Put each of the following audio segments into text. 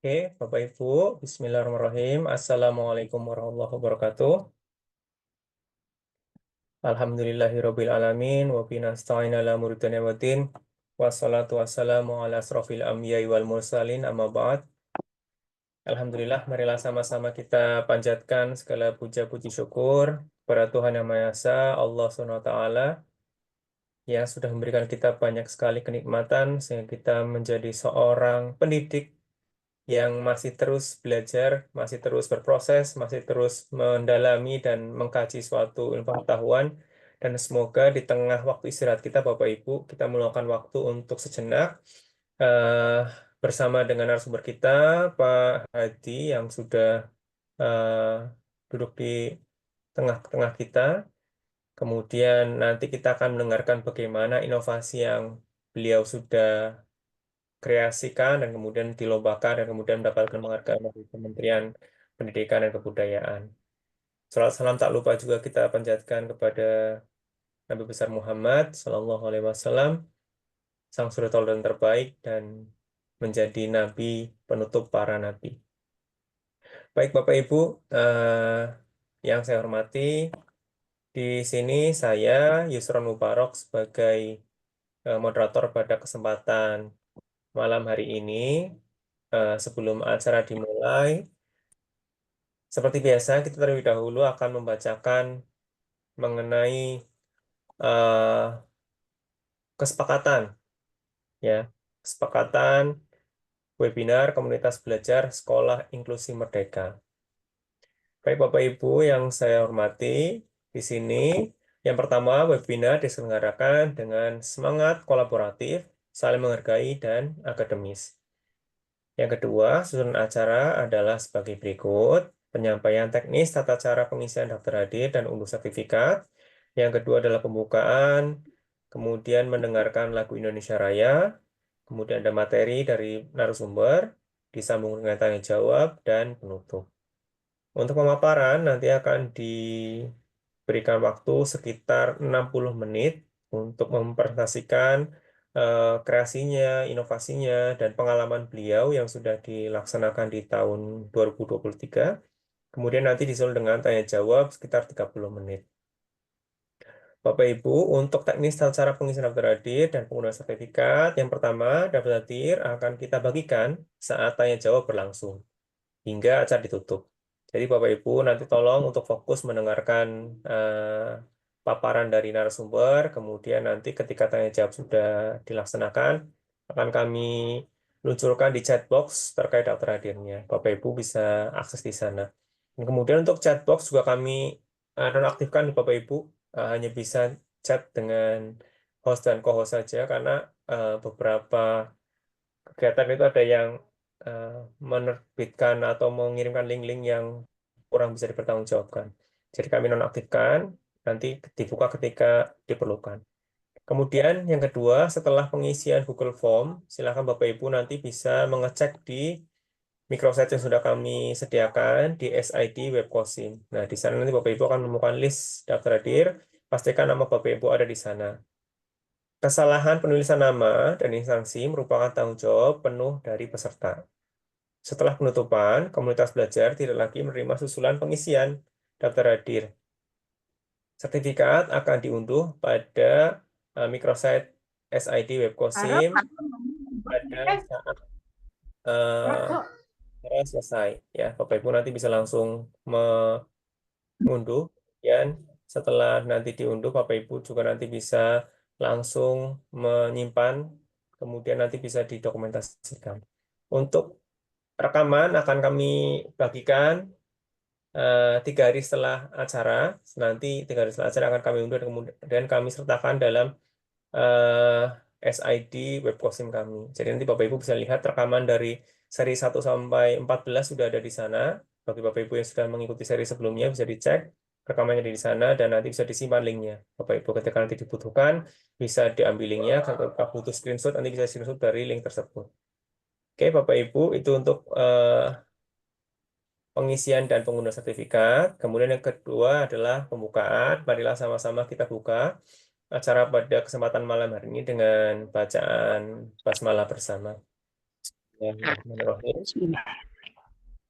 Oke, Bapak Ibu, Bismillahirrahmanirrahim. Assalamualaikum warahmatullahi wabarakatuh. Alhamdulillahirabbil alamin wa bihi nasta'in ala umuri dunya waddin. Wassalatu wassalamu ala asrofil anbiya'i wal mursalin amma ba'd. Alhamdulillah, marilah sama-sama kita panjatkan segala puja puji syukur kepada Tuhan Yang Maha Esa, Allah Subhanahu wa taala yang sudah memberikan kita banyak sekali kenikmatan sehingga kita menjadi seorang pendidik yang masih terus belajar, masih terus berproses, masih terus mendalami dan mengkaji suatu ilmu pengetahuan. Dan semoga di tengah waktu istirahat kita, Bapak Ibu, kita meluangkan waktu untuk sejenak eh, bersama dengan narasumber kita, Pak Hadi, yang sudah eh, duduk di tengah-tengah kita. Kemudian nanti kita akan mendengarkan bagaimana inovasi yang beliau sudah kreasikan dan kemudian dilombakan dan kemudian mendapatkan penghargaan dari Kementerian Pendidikan dan Kebudayaan. Salam salam tak lupa juga kita panjatkan kepada Nabi besar Muhammad Sallallahu Alaihi Wasallam, sang suri tauladan terbaik dan menjadi nabi penutup para nabi. Baik Bapak Ibu, yang saya hormati, di sini saya Yusron Mubarok sebagai moderator pada kesempatan malam hari ini. Sebelum acara dimulai, seperti biasa, kita terlebih dahulu akan membacakan mengenai eh, kesepakatan, ya, kesepakatan webinar Komunitas Belajar Sekolah Inklusi Merdeka. Baik Bapak Ibu yang saya hormati, di sini yang pertama webinar diselenggarakan dengan semangat kolaboratif, saling menghargai, dan akademis. Yang kedua, susunan acara adalah sebagai berikut. Penyampaian teknis tata cara pengisian daftar hadir dan unduh sertifikat. Yang kedua adalah pembukaan, kemudian mendengarkan lagu Indonesia Raya, kemudian ada materi dari narasumber, disambung dengan tanya jawab, dan penutup. Untuk pemaparan nanti akan diberikan waktu sekitar 60 menit untuk mempresentasikan kreasinya, inovasinya, dan pengalaman beliau yang sudah dilaksanakan di tahun 2023. Kemudian nanti disusul dengan tanya jawab sekitar 30 menit. Bapak Ibu, untuk teknis tata cara pengisian daftar hadir dan penggunaan sertifikat, yang pertama, daftar hadir akan kita bagikan saat tanya jawab berlangsung hingga acara ditutup. Jadi Bapak Ibu nanti tolong untuk fokus mendengarkan paparan dari narasumber, kemudian nanti ketika tanya jawab sudah dilaksanakan, akan kami luncurkan di chat box terkait daftar hadirnya. Bapak Ibu bisa akses di sana. Dan kemudian untuk chat box juga kami nonaktifkan di Bapak Ibu, hanya bisa chat dengan host dan co-host saja karena beberapa kegiatan itu ada yang eh, menerbitkan atau mengirimkan link-link yang kurang bisa dipertanggungjawabkan. Jadi kami nonaktifkan, nanti dibuka ketika diperlukan. Kemudian yang kedua, setelah pengisian Google Form, silakan Bapak Ibu nanti bisa mengecek di microsite yang sudah kami sediakan di SID Webcosim. Nah, di sana nanti Bapak Ibu akan menemukan list daftar hadir, pastikan nama Bapak Ibu ada di sana. Kesalahan penulisan nama dan instansi merupakan tanggung jawab penuh dari peserta. Setelah penutupan, komunitas belajar tidak lagi menerima susulan pengisian daftar hadir. Sertifikat akan diunduh pada microsite SID Harap Webcosim pada saat acara selesai. Ya, Bapak Ibu nanti bisa langsung mengunduh, dan setelah nanti diunduh, Bapak Ibu juga nanti bisa langsung menyimpan, kemudian nanti bisa didokumentasikan. Untuk rekaman akan kami bagikan 3 hari setelah acara. Nanti 3 hari setelah acara akan kami unduh dan kemudian kami sertakan dalam SID webcosim kami. Jadi nanti Bapak Ibu bisa lihat rekaman dari seri 1 sampai 14 sudah ada di sana. Bagi Bapak Ibu yang sudah mengikuti seri sebelumnya bisa dicek rekamannya ada di sana dan nanti bisa disimpan linknya. Bapak Ibu ketika nanti dibutuhkan bisa diambil linknya. Kalau butuh screenshot nanti bisa screenshot dari link tersebut. Oke Bapak Ibu itu untuk pengisian dan penggunaan sertifikat. Kemudian yang kedua adalah pembukaan. Marilah sama-sama kita buka acara pada kesempatan malam hari ini dengan bacaan basmalah bersama. Bismillahirrahmanirrahim. Bismillah.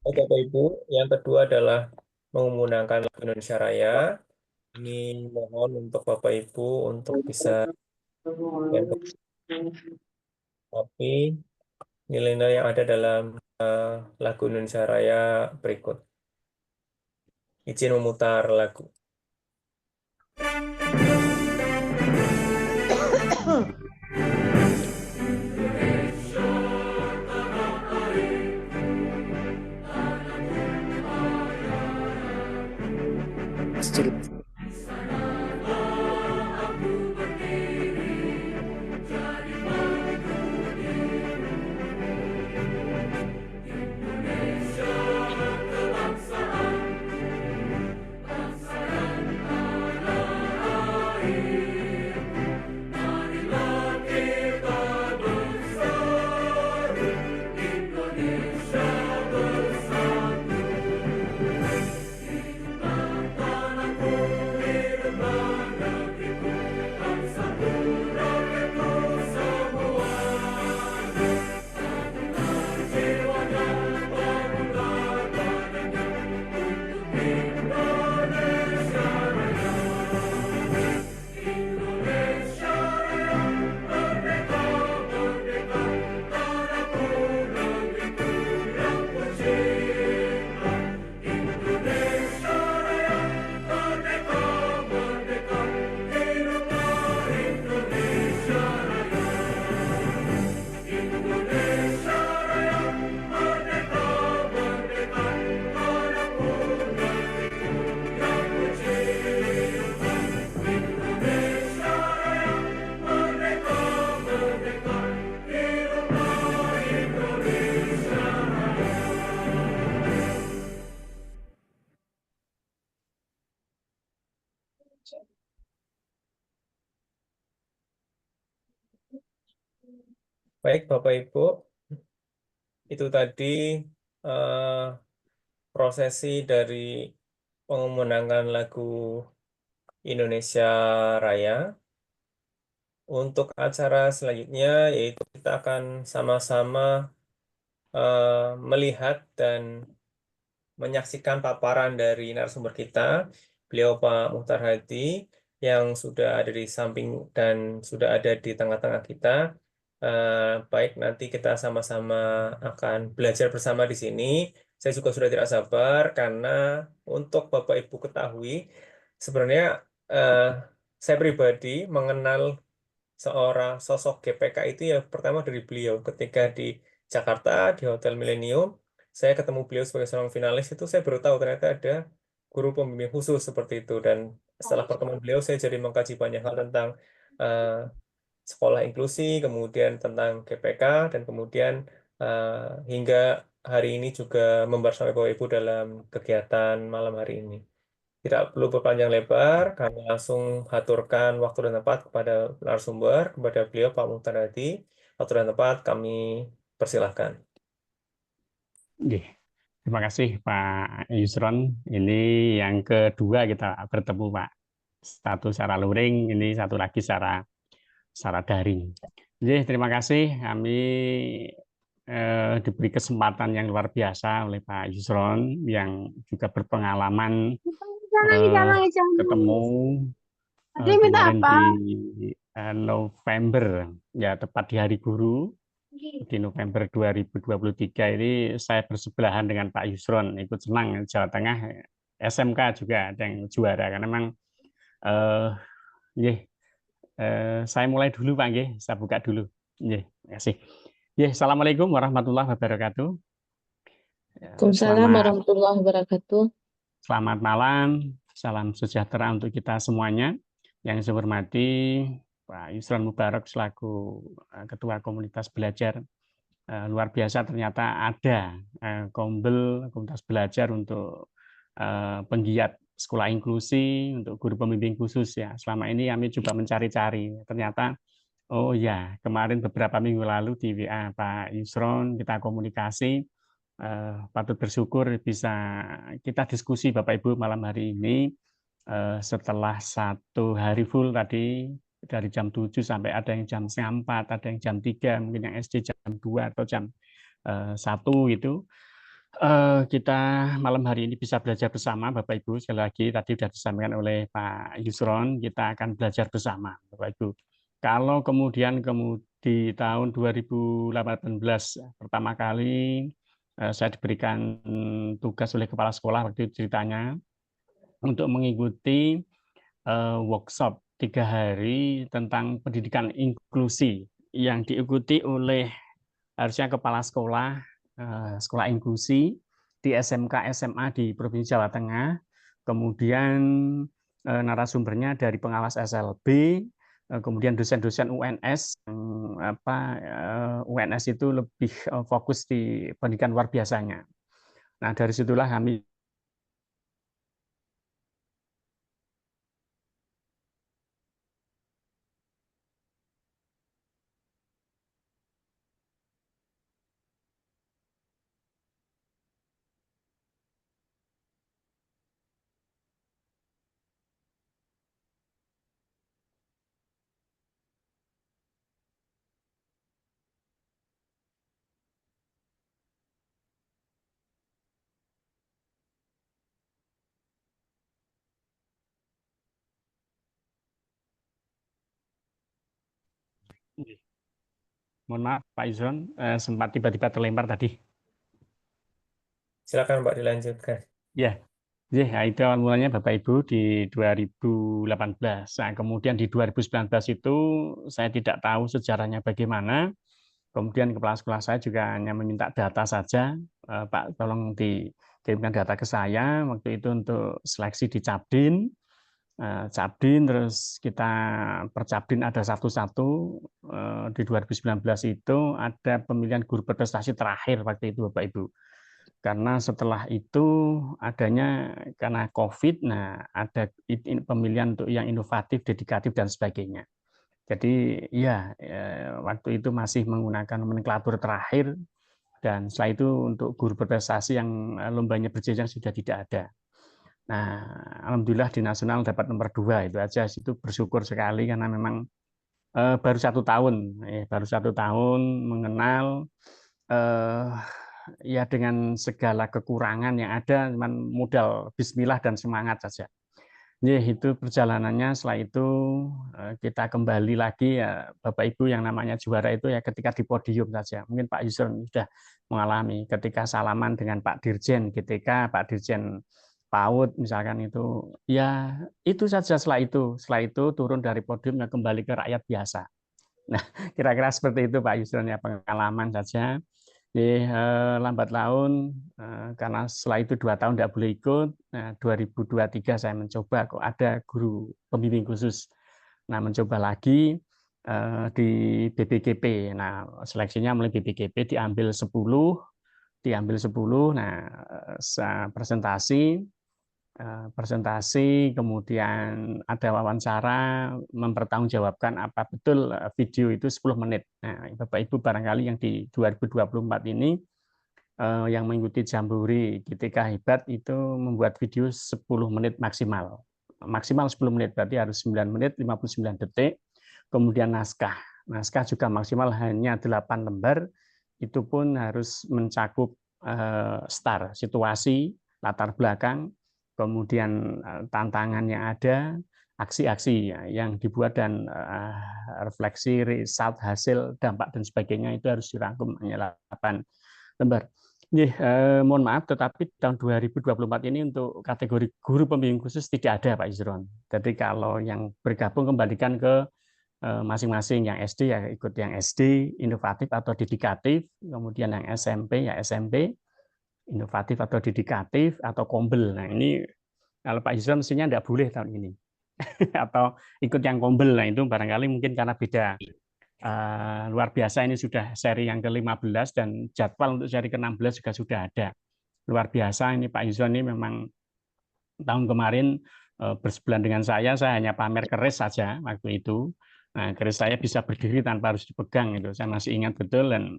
Oke, Bapak Ibu, yang kedua adalah menggunakan lagu Indonesia Raya. Ini mohon untuk Bapak Ibu untuk bisa yang tapi nilai-nilai yang ada dalam lagu Indonesia Raya berikut. Izin memutar lagu. Baik, Bapak Ibu, itu tadi eh, prosesi dari pemenangan lagu Indonesia Raya. Untuk acara selanjutnya, yaitu kita akan sama-sama melihat dan menyaksikan paparan dari narasumber kita, beliau Pak Muhtar Hadi, yang sudah ada di samping dan sudah ada di tengah-tengah kita. Baik, nanti kita sama-sama akan belajar bersama di sini. Saya juga sudah tidak sabar karena untuk Bapak Ibu ketahui, sebenarnya eh, saya pribadi mengenal seorang sosok GPK itu ya pertama dari beliau ketika di Jakarta di Hotel Millennium saya ketemu beliau sebagai seorang finalis itu saya baru tahu ternyata ada guru pembimbing khusus seperti itu dan setelah pertemuan beliau saya jadi mengkaji banyak hal tentang eh, sekolah inklusi kemudian tentang GPK dan kemudian hingga hari ini juga membersama Bapak Ibu dalam kegiatan malam hari ini. Tidak perlu berpanjang lebar, kami langsung haturkan waktu dan tempat kepada narasumber, kepada beliau Pak Muhtar Hadi. Waktu dan tempat kami persilahkan. Nggih. Terima kasih Pak Yusron. Ini yang kedua kita bertemu Pak. Satu secara luring, ini satu lagi secara daring. Jadi terima kasih kami diberi kesempatan yang luar biasa oleh Pak Yusron yang juga berpengalaman ketemu kemarin di November, ya tepat di Hari Guru di November 2023 ini saya bersebelahan dengan Pak Yusron, ikut senang Jawa Tengah SMK juga ada yang juara karena memang saya mulai dulu Pak nggih, saya buka dulu. Nggih, terima kasih. Assalamualaikum warahmatullahi wabarakatuh. Waalaikumsalam warahmatullahi wabarakatuh. Selamat malam, salam sejahtera untuk kita semuanya. Yang saya hormati Pak Yusron Mubarak selaku Ketua Komunitas Belajar. Luar biasa ternyata ada komunitas belajar untuk penggiat sekolah inklusi, untuk guru pembimbing khusus ya. Selama ini kami coba mencari-cari. Ternyata, oh ya, kemarin beberapa minggu lalu di WA Pak Yusron kita komunikasi. Patut bersyukur bisa kita diskusi Bapak Ibu malam hari ini setelah satu hari full tadi dari jam 7 sampai ada yang jam setengah 4, ada yang jam 3, mungkin yang SD jam 2 atau jam satu itu kita malam hari ini bisa belajar bersama Bapak Ibu. Sekali lagi tadi sudah disampaikan oleh Pak Yusron, kita akan belajar bersama Bapak Ibu. Kalau kemudian di tahun 2018 pertama kali saya diberikan tugas oleh kepala sekolah waktu itu ceritanya untuk mengikuti workshop 3 hari tentang pendidikan inklusi yang diikuti oleh harusnya kepala sekolah sekolah inklusi di SMK SMA di Provinsi Jawa Tengah, kemudian narasumbernya dari pengawas SLB, kemudian dosen-dosen UNS, UNS itu lebih fokus di pendidikan luar biasanya. Nah dari situlah kami mohon maaf Pak Izon, sempat tiba-tiba terlempar tadi. Silakan Pak dilanjutkan. Ya, ya itu awal mulanya Bapak Ibu di 2018. Nah, kemudian di 2019 itu saya tidak tahu sejarahnya bagaimana. Kemudian kepala sekolah saya juga hanya meminta data saja, Pak tolong dikirimkan data ke saya. Waktu itu untuk seleksi di Cabdin. Cabdin terus kita per Cabdin ada satu-satu. Di 2019 itu ada pemilihan guru berprestasi terakhir waktu itu Bapak Ibu. Karena setelah itu adanya karena COVID, nah ada pemilihan untuk yang inovatif, dedikatif dan sebagainya. Jadi ya waktu itu masih menggunakan nomenklatur terakhir dan setelah itu untuk guru berprestasi yang lombanya berjenjang sudah tidak ada. Nah, alhamdulillah di nasional dapat nomor 2 itu aja, itu bersyukur sekali karena memang baru 1 tahun, baru 1 tahun mengenal ya dengan segala kekurangan yang ada, cuman modal bismillah dan semangat saja. Itu perjalanannya. Setelah itu kita kembali lagi ya Bapak Ibu yang namanya juara itu ya ketika di podium saja. Mungkin Pak Yusron sudah mengalami ketika salaman dengan Pak Dirjen GTK, Pak Dirjen PAUD misalkan itu. Ya itu saja setelah itu turun dari podium dan kembali ke rakyat biasa. Nah, kira-kira seperti itu Pak Yusron ya, pengalaman saja. Lambat laun karena setelah itu 2 tahun tidak boleh ikut. Nah, 2023 saya mencoba kok ada guru pembimbing khusus. Nah, mencoba lagi di BPGP. Nah, seleksinya mulai BPGP diambil 10. Nah, presentasi, kemudian ada wawancara, mempertanggungjawabkan apa betul video itu 10 menit. Nah, Bapak Ibu barangkali yang di 2024 ini yang mengikuti Jambore GTK Hebat itu membuat video 10 menit maksimal. Maksimal 10 menit, berarti harus 9 menit 59 detik. Kemudian naskah. Naskah juga maksimal hanya 8 lembar, itu pun harus mencakup start, situasi, latar belakang, kemudian tantangan yang ada, aksi-aksi yang dibuat dan refleksi, result, hasil, dampak dan sebagainya itu harus dirangkum hanya 8 lembar. Mohon maaf, tetapi tahun 2024 ini untuk kategori guru pembimbing khusus tidak ada Pak Yusron. Jadi kalau yang bergabung kembalikan ke masing-masing, yang SD ya ikut yang SD, inovatif atau dedikatif, kemudian yang SMP ya SMP, inovatif atau dedikatif atau kombel. Nah ini kalau Pak Yusron mestinya tidak boleh tahun ini atau ikut yang kombel. Nah itu barangkali mungkin karena beda luar biasa, ini sudah seri yang ke-15 dan jadwal untuk seri ke-16 juga sudah ada. Luar biasa ini Pak Yusron ini memang tahun kemarin bersebelah dengan saya hanya pamer keris saja waktu itu. Nah, keris saya bisa berdiri tanpa harus dipegang itu. Saya masih ingat betul. Dan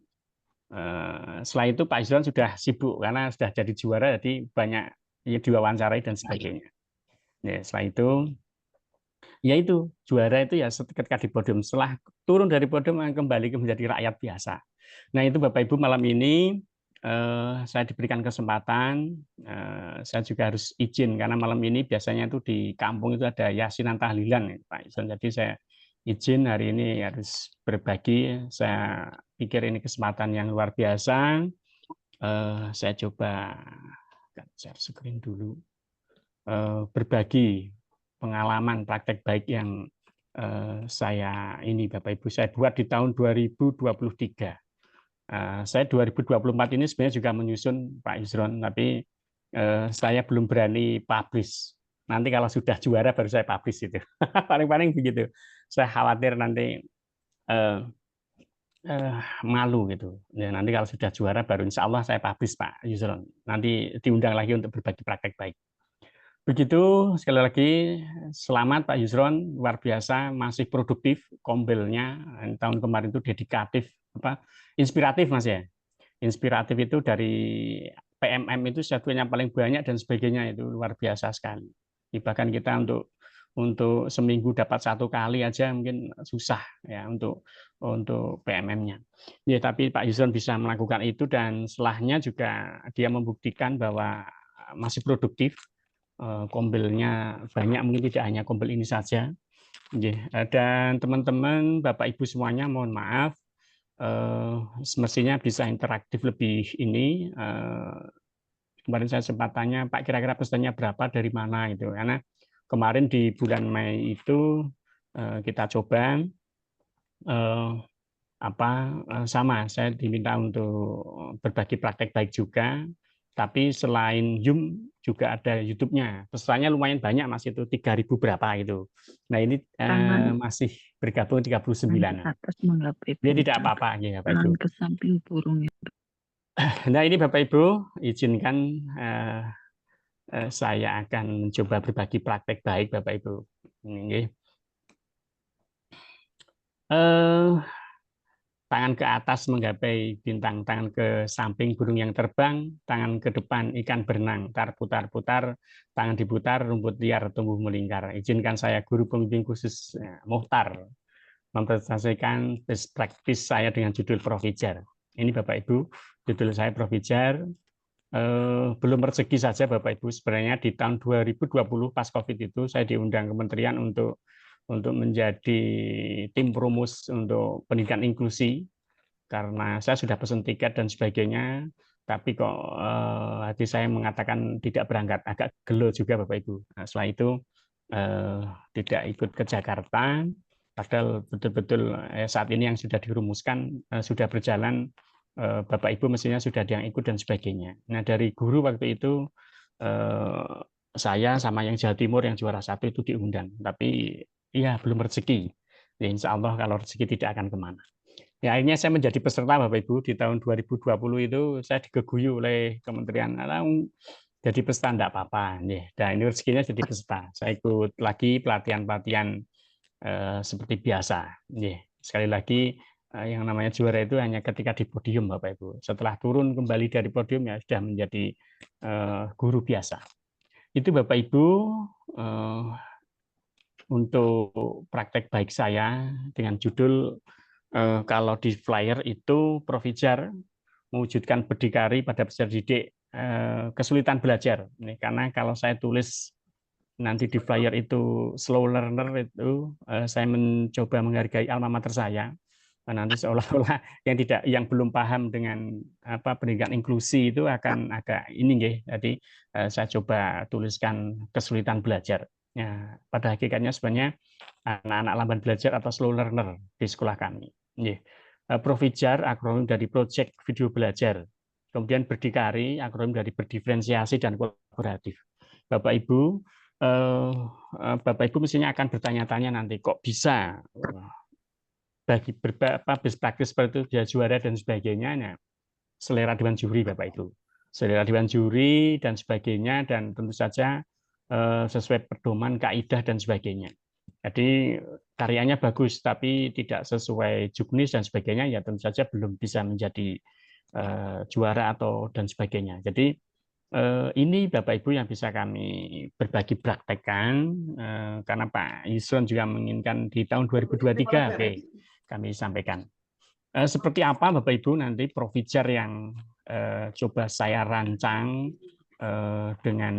setelah itu Pak Yusron sudah sibuk karena sudah jadi juara, jadi banyak ya, diwawancarai dan sebagainya. Ya, setelah itu ya itu juara itu ya ketika di podium, setelah turun dari podium kembali menjadi rakyat biasa. Nah itu Bapak Ibu, malam ini saya diberikan kesempatan, saya juga harus izin karena malam ini biasanya itu di kampung itu ada yasinan tahlilan ya, Pak Ison. Jadi saya izin hari ini harus berbagi. Saya pikir ini kesempatan yang luar biasa. Saya coba share screen dulu, berbagi pengalaman praktek baik yang saya ini Bapak Ibu saya buat di tahun 2023. Saya 2024 ini sebenarnya juga menyusun Pak Yusron, tapi saya belum berani publish. Nanti kalau sudah juara baru saya publish itu. Paling-paling begitu. Saya khawatir nanti malu gitu. Ya, nanti kalau sudah juara baru insya Allah saya publish Pak Yusron. Nanti diundang lagi untuk berbagi praktek baik. Begitu, sekali lagi selamat Pak Yusron, luar biasa, masih produktif, kombelnya tahun kemarin itu dedikatif, inspiratif Mas ya. Inspiratif itu dari PMM itu satunya paling banyak dan sebagainya, itu luar biasa sekali. Bahkan kita untuk seminggu dapat 1 kali aja mungkin susah ya untuk PMM-nya. Ya, tapi Pak Yusron bisa melakukan itu dan setelahnya juga dia membuktikan bahwa masih produktif. Kombelnya banyak, mungkin tidak hanya kombel ini saja. Dan teman-teman, Bapak Ibu semuanya, mohon maaf, semestinya bisa interaktif lebih ini. Kemarin saya sempat tanya, Pak kira-kira pesannya berapa, dari mana itu, karena kemarin di bulan Mei itu kita coba sama, saya diminta untuk berbagi praktek baik juga. Tapi selain Zoom juga ada YouTube-nya. Pesertanya lumayan banyak Mas, itu 3.000 berapa itu. Nah ini masih bergabung 39. Dia tidak apa-apa ya Bapak Ibu. Ke samping burungnya. Nah ini Bapak Ibu, izinkan saya akan mencoba berbagi praktek baik Bapak Ibu. Ini. Tangan ke atas menggapai bintang, tangan ke samping burung yang terbang, tangan ke depan ikan berenang, tar putar-putar, tangan diputar, rumput liar tumbuh melingkar. Izinkan saya, guru pembimbing khusus Muhtar, mempresentasikan best practice saya dengan judul Profijar. Ini Bapak Ibu, judul saya Profijar. Belum rezeki saja Bapak Ibu, sebenarnya di tahun 2020 pas COVID itu saya diundang kementerian untuk menjadi tim perumus untuk pendidikan inklusi, karena saya sudah pesan tiket dan sebagainya, tapi kok hati saya mengatakan tidak berangkat, agak gelo juga Bapak Ibu. Nah, setelah itu tidak ikut ke Jakarta, padahal betul-betul saat ini yang sudah dirumuskan sudah berjalan, Bapak Ibu mestinya sudah ada yang ikut dan sebagainya. Nah dari guru waktu itu saya sama yang Jawa Timur yang juara 1 itu diundang, tapi iya belum rezeki. Ya, insya Allah kalau rezeki tidak akan kemana. Ya, akhirnya saya menjadi peserta Bapak Ibu di tahun 2020 itu saya digeguyu oleh kementerian. Jadi peserta enggak apa-apa. Dan ini rezekinya jadi peserta. Saya ikut lagi pelatihan-pelatihan seperti biasa. Sekali lagi yang namanya juara itu hanya ketika di podium Bapak Ibu. Setelah turun kembali dari podium ya sudah menjadi guru biasa. Itu Bapak Ibu untuk praktek baik saya dengan judul kalau di flyer itu Profijar mewujudkan berdikari pada peserta didik kesulitan belajar. Ini karena kalau saya tulis nanti di flyer itu slow learner itu saya mencoba menghargai alma mater saya. Nanti seolah-olah yang belum paham dengan pendidikan inklusi itu akan agak ini jadi saya coba tuliskan kesulitan belajar. Ya, pada hakikatnya sebenarnya anak-anak lamban belajar atau slow learner di sekolah kami. Profijar akronim dari Project Video Belajar. Kemudian berdikari akronim dari berdiferensiasi dan kolaboratif. Bapak Ibu mestinya akan bertanya-tanya nanti kok bisa bagi best practice seperti itu dia juara dan sebagainya. Nah, selera dewan juri Bapak Ibu, selera dewan juri dan sebagainya, dan tentu saja sesuai pedoman kaidah dan sebagainya. Jadi karyanya bagus tapi tidak sesuai juknis dan sebagainya, ya tentu saja belum bisa menjadi juara atau dan sebagainya. Jadi Ini Bapak Ibu yang bisa kami berbagi praktekkan, karena Pak Yusron juga menginginkan di tahun 2023, oke, kami sampaikan. Seperti apa Bapak Ibu nanti Provijar yang coba saya rancang dengan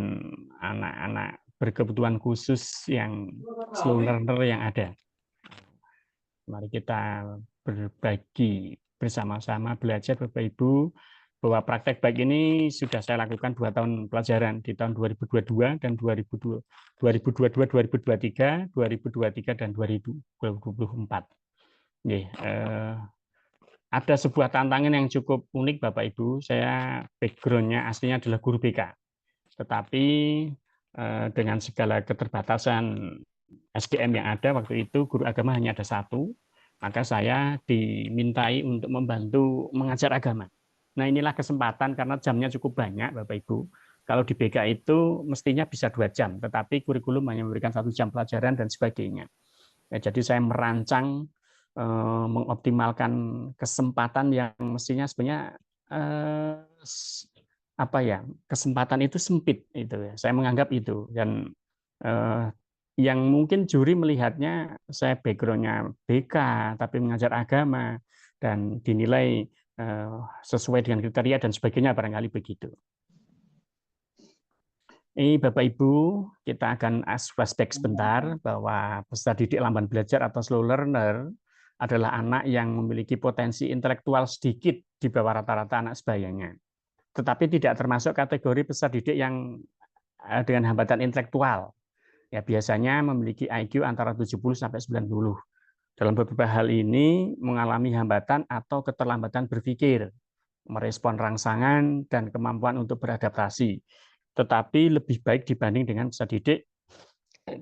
anak-anak berkebutuhan khusus yang slow learner yang ada. Mari kita berbagi bersama-sama belajar Bapak Ibu bahwa praktek baik ini sudah saya lakukan 2 tahun pelajaran di tahun 2022 dan 2022, 2023, 2023 dan 2024. Ada sebuah tantangan yang cukup unik Bapak Ibu. Saya background-nya aslinya adalah guru BK. Tetapi dengan segala keterbatasan SDM yang ada waktu itu, guru agama hanya ada 1, maka saya dimintai untuk membantu mengajar agama. Nah, inilah kesempatan karena jamnya cukup banyak Bapak Ibu. Kalau di BK itu mestinya bisa 2 jam, tetapi kurikulum hanya memberikan 1 jam pelajaran dan sebagainya. Ya, jadi saya merancang mengoptimalkan kesempatan yang mestinya sebenarnya kesempatan itu sempit itu ya. Saya menganggap itu, dan yang mungkin juri melihatnya saya background-nya BK tapi mengajar agama dan dinilai sesuai dengan kriteria dan sebagainya, barangkali begitu. Ini Bapak Ibu, kita akan flashback sebentar bahwa peserta didik lamban belajar atau slow learner adalah anak yang memiliki potensi intelektual sedikit di bawah rata-rata anak sebayanya. Tetapi tidak termasuk kategori peserta didik yang dengan hambatan intelektual. Ya, biasanya memiliki IQ antara 70 sampai 90. Dalam beberapa hal ini mengalami hambatan atau keterlambatan berpikir, merespon rangsangan, dan kemampuan untuk beradaptasi. Tetapi lebih baik dibanding dengan peserta didik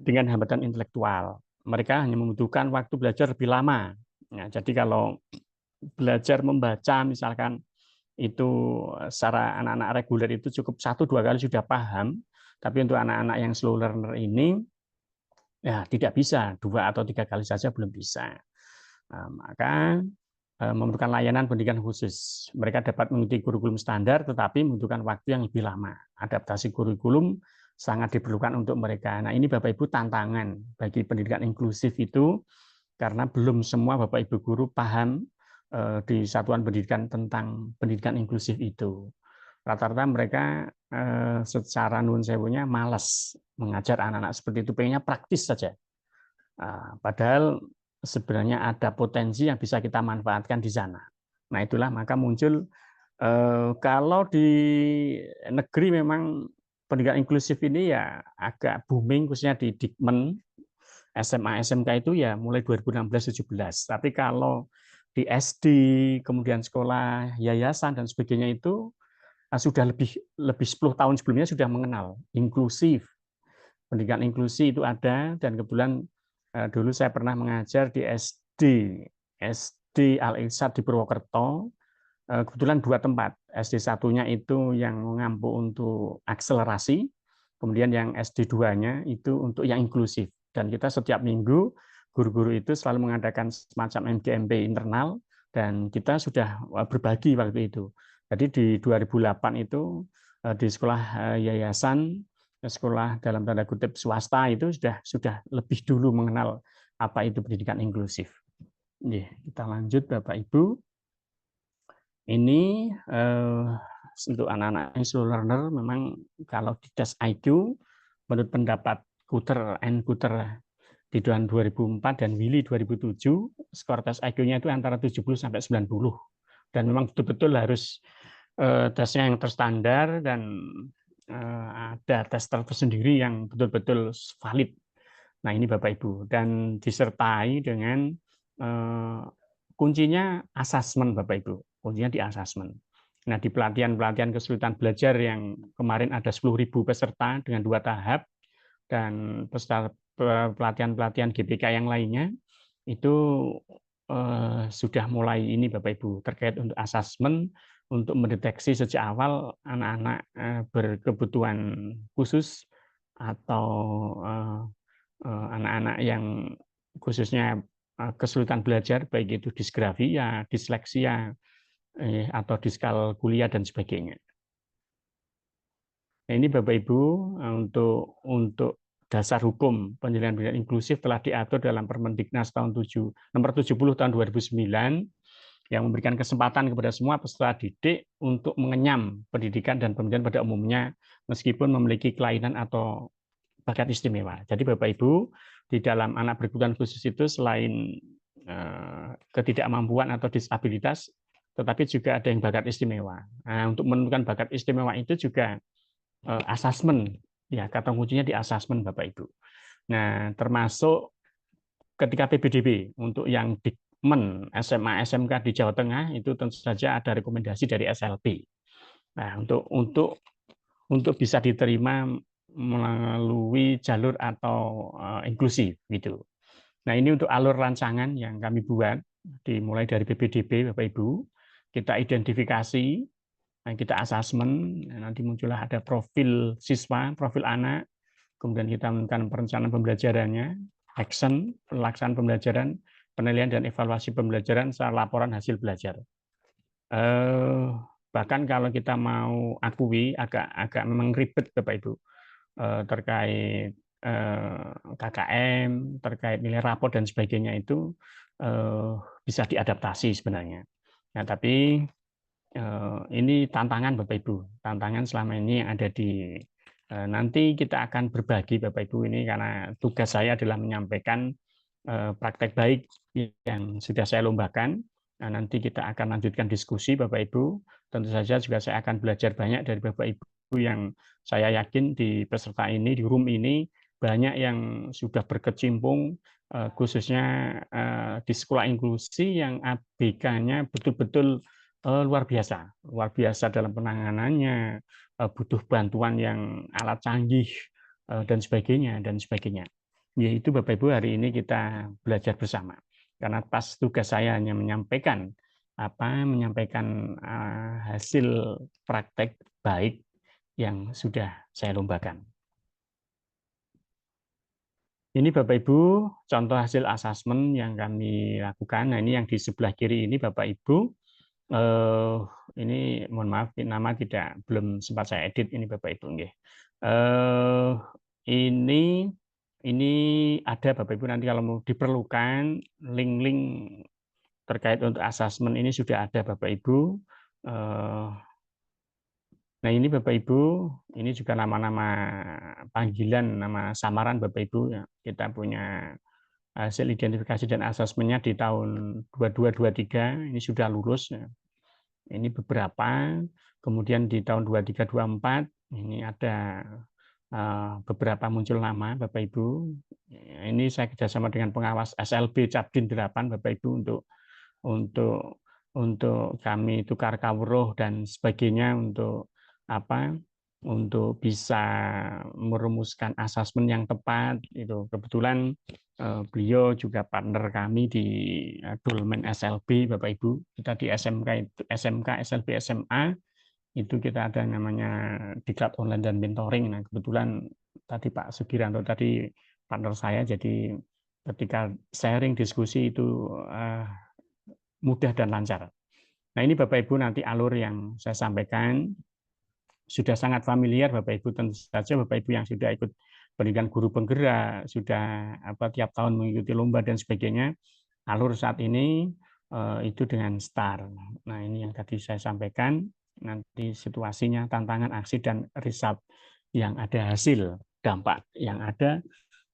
dengan hambatan intelektual. Mereka hanya membutuhkan waktu belajar lebih lama. Nah, jadi kalau belajar membaca misalkan itu secara anak-anak reguler itu cukup 1-2 kali sudah paham, tapi untuk anak-anak yang slow learner ini ya tidak bisa, 2 atau 3 kali saja belum bisa. Nah, maka memerlukan layanan pendidikan khusus. Mereka dapat mengikuti kurikulum standar, tetapi membutuhkan waktu yang lebih lama. Adaptasi kurikulum sangat diperlukan untuk mereka. Nah, ini Bapak Ibu tantangan bagi pendidikan inklusif itu, karena belum semua Bapak Ibu guru paham di satuan pendidikan tentang pendidikan inklusif itu. Rata-rata mereka secara nun sewunya malas mengajar anak-anak seperti itu, pengennya praktis saja. Padahal sebenarnya ada potensi yang bisa kita manfaatkan di sana. Nah, itulah maka muncul kalau di negeri memang pendidikan inklusif ini ya agak booming, khususnya di Dikmen, SMA, SMK itu ya mulai 2016-17. Tapi kalau di SD, kemudian sekolah, yayasan dan sebagainya itu sudah lebih 10 tahun sebelumnya sudah mengenal inklusif. Pendidikan inklusi itu ada, dan kebetulan dulu saya pernah mengajar di SD Al-Irsyad di Purwokerto. Kebetulan 2 tempat. SD 1-nya itu yang mengampu untuk akselerasi, kemudian yang SD 2-nya itu untuk yang inklusif. Dan kita setiap minggu guru-guru itu selalu mengadakan semacam MGMP internal, dan kita sudah berbagi waktu itu. Jadi di 2008 itu di sekolah yayasan, sekolah dalam tanda kutip swasta itu sudah lebih dulu mengenal apa itu pendidikan inklusif. Kita lanjut Bapak Ibu. Ini untuk anak-anak yang slow learner memang kalau di tes IQ menurut pendapat Kuter di tahun 2004 dan Willy 2007, skor tes IQ-nya itu antara 70 sampai 90. Dan memang betul-betul harus tesnya yang terstandar, dan ada tes tersendiri yang betul-betul valid. Nah, ini Bapak Ibu, dan disertai dengan kuncinya asesmen Bapak Ibu. Kuncinya di asesmen. Nah, di pelatihan kesulitan belajar yang kemarin ada 10.000 peserta dengan 2 tahap, dan peserta pelatihan-pelatihan GPK yang lainnya itu sudah mulai ini Bapak Ibu terkait untuk asesmen, untuk mendeteksi sejak awal anak-anak berkebutuhan khusus atau anak-anak yang khususnya kesulitan belajar, baik itu disgrafia, disleksia, atau diskalkulia dan sebagainya. Nah, ini Bapak Ibu, untuk dasar hukum pendidikan pendidikan inklusif telah diatur dalam Permendiknas nomor 70 tahun 2009 yang memberikan kesempatan kepada semua peserta didik untuk mengenyam pendidikan dan pendidikan pada umumnya meskipun memiliki kelainan atau bakat istimewa. Jadi Bapak Ibu, di dalam anak berkebutuhan khusus itu selain ketidakmampuan atau disabilitas, tetapi juga ada yang bakat istimewa. Nah, untuk menentukan bakat istimewa itu juga asesmen, ya kata kuncinya di asesmen Bapak Ibu. Nah, termasuk ketika PPDB untuk yang Dikmen SMA SMK di Jawa Tengah itu tentu saja ada rekomendasi dari SLB. Nah, untuk bisa diterima melalui jalur atau inklusif gitu. Nah, ini untuk alur rancangan yang kami buat dimulai dari PPDB Bapak Ibu, kita identifikasi, kita asesmen, nanti muncullah ada profil siswa, profil anak, kemudian kita melakukan perencanaan pembelajarannya, action, pelaksanaan pembelajaran, penilaian dan evaluasi pembelajaran, serta laporan hasil belajar. Bahkan kalau kita mau akui agak memang ribet Bapak Ibu terkait KKM, terkait nilai rapor dan sebagainya itu bisa diadaptasi sebenarnya. Nah, tapi ini tantangan Bapak Ibu, tantangan selama ini yang ada di nanti kita akan berbagi Bapak Ibu ini karena tugas saya adalah menyampaikan praktek baik yang sudah saya lombakan. Nah, nanti kita akan lanjutkan diskusi Bapak Ibu. Tentu saja juga saya akan belajar banyak dari Bapak Ibu yang saya yakin di peserta ini, di room ini banyak yang sudah berkecimpung khususnya di sekolah inklusi yang ABK-nya betul-betul luar biasa dalam penanganannya, butuh bantuan yang alat canggih dan sebagainya. Yaitu Bapak Ibu hari ini kita belajar bersama. Karena pas tugas saya hanya menyampaikan hasil praktek baik yang sudah saya lombakan. Ini Bapak Ibu contoh hasil asesmen yang kami lakukan. Nah, ini yang di sebelah kiri ini Bapak Ibu. Ini mohon maaf nama belum sempat saya edit ini Bapak Ibu nggih. Ini ada Bapak Ibu nanti kalau mau diperlukan link-link terkait untuk asesmen ini sudah ada Bapak Ibu. Nah, ini Bapak Ibu, ini juga nama-nama panggilan, nama samaran Bapak Ibu. Kita punya hasil identifikasi dan asesmennya di tahun 22-23, ini sudah lulus. Ini beberapa, kemudian di tahun 23-24, ini ada beberapa muncul nama Bapak Ibu. Ini saya kerjasama dengan pengawas SLB Capdin 8 Bapak Ibu untuk kami tukar kawruh dan sebagainya untuk bisa merumuskan asesmen yang tepat. Itu kebetulan beliau juga partner kami di Dolmen SLB Bapak Ibu. Kita di SMK SLB SMA itu kita ada namanya diklat online dan mentoring. Nah, kebetulan tadi Pak Sugiranto tadi partner saya, jadi ketika sharing diskusi itu mudah dan lancar. Nah, ini Bapak Ibu nanti alur yang saya sampaikan sudah sangat familiar Bapak Ibu, tentu saja Bapak Ibu yang sudah ikut pendidikan guru penggerak, sudah tiap tahun mengikuti lomba dan sebagainya, alur saat ini itu dengan STAR. Nah, ini yang tadi saya sampaikan, nanti situasinya, tantangan, aksi, dan result yang ada hasil, dampak yang ada,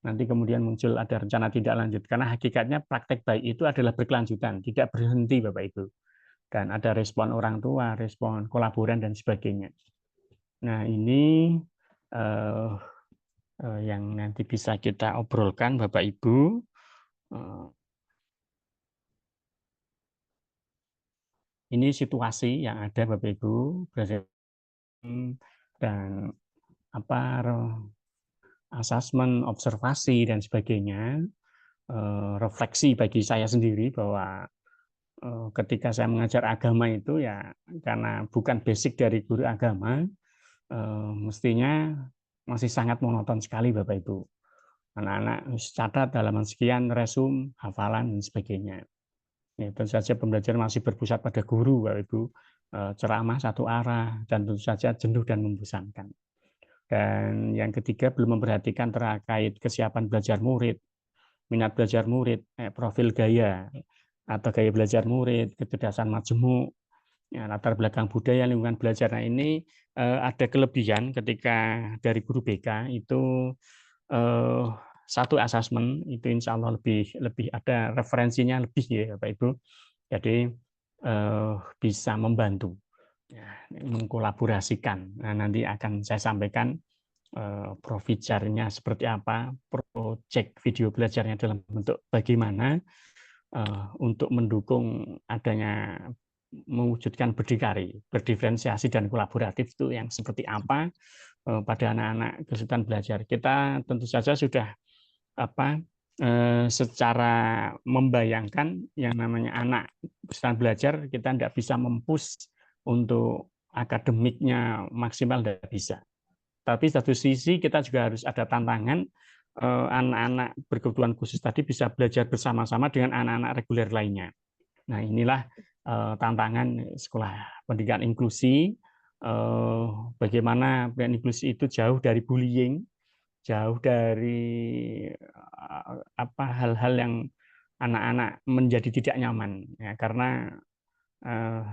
nanti kemudian muncul ada rencana tindak lanjut. Karena hakikatnya praktek baik itu adalah berkelanjutan, tidak berhenti Bapak Ibu. Dan ada respon orang tua, respon kolaboran, dan sebagainya. Nah, ini yang nanti bisa kita obrolkan Bapak Ibu. Ini situasi yang ada Bapak Ibu dan asesmen, observasi dan sebagainya. Refleksi bagi saya sendiri bahwa ketika saya mengajar agama itu ya karena bukan basic dari guru agama, mestinya masih sangat monoton sekali Bapak Ibu. Anak-anak catat halaman sekian, resum, hafalan dan sebagainya. Ya, tentu saja pembelajaran masih berpusat pada guru Bapak Ibu, ceramah satu arah dan tentu saja jenuh dan membosankan. Dan yang ketiga, belum memperhatikan terkait kesiapan belajar murid, minat belajar murid, profil gaya atau gaya belajar murid, kecerdasan majemuk, ya, latar belakang budaya, lingkungan belajar. Nah, ini ada kelebihan ketika dari guru BK itu satu asesmen itu insya Allah lebih ada referensinya lebih ya Bapak Ibu. Jadi bisa membantu, ya, mengkolaborasikan. Nah, nanti akan saya sampaikan providernya seperti apa, project video belajarnya dalam bentuk bagaimana untuk mendukung adanya mewujudkan berdikari, berdiferensiasi dan kolaboratif itu yang seperti apa pada anak-anak kesulitan belajar. Kita tentu saja sudah secara membayangkan yang namanya anak kesulitan belajar, kita tidak bisa mempush untuk akademiknya maksimal, tidak bisa. Tapi satu sisi kita juga harus ada tantangan anak-anak berkebutuhan khusus tadi bisa belajar bersama-sama dengan anak-anak reguler lainnya. Nah, inilah tantangan sekolah pendidikan inklusi. Bagaimana pendidikan inklusi itu jauh dari bullying, jauh dari hal-hal yang anak-anak menjadi tidak nyaman, ya, karena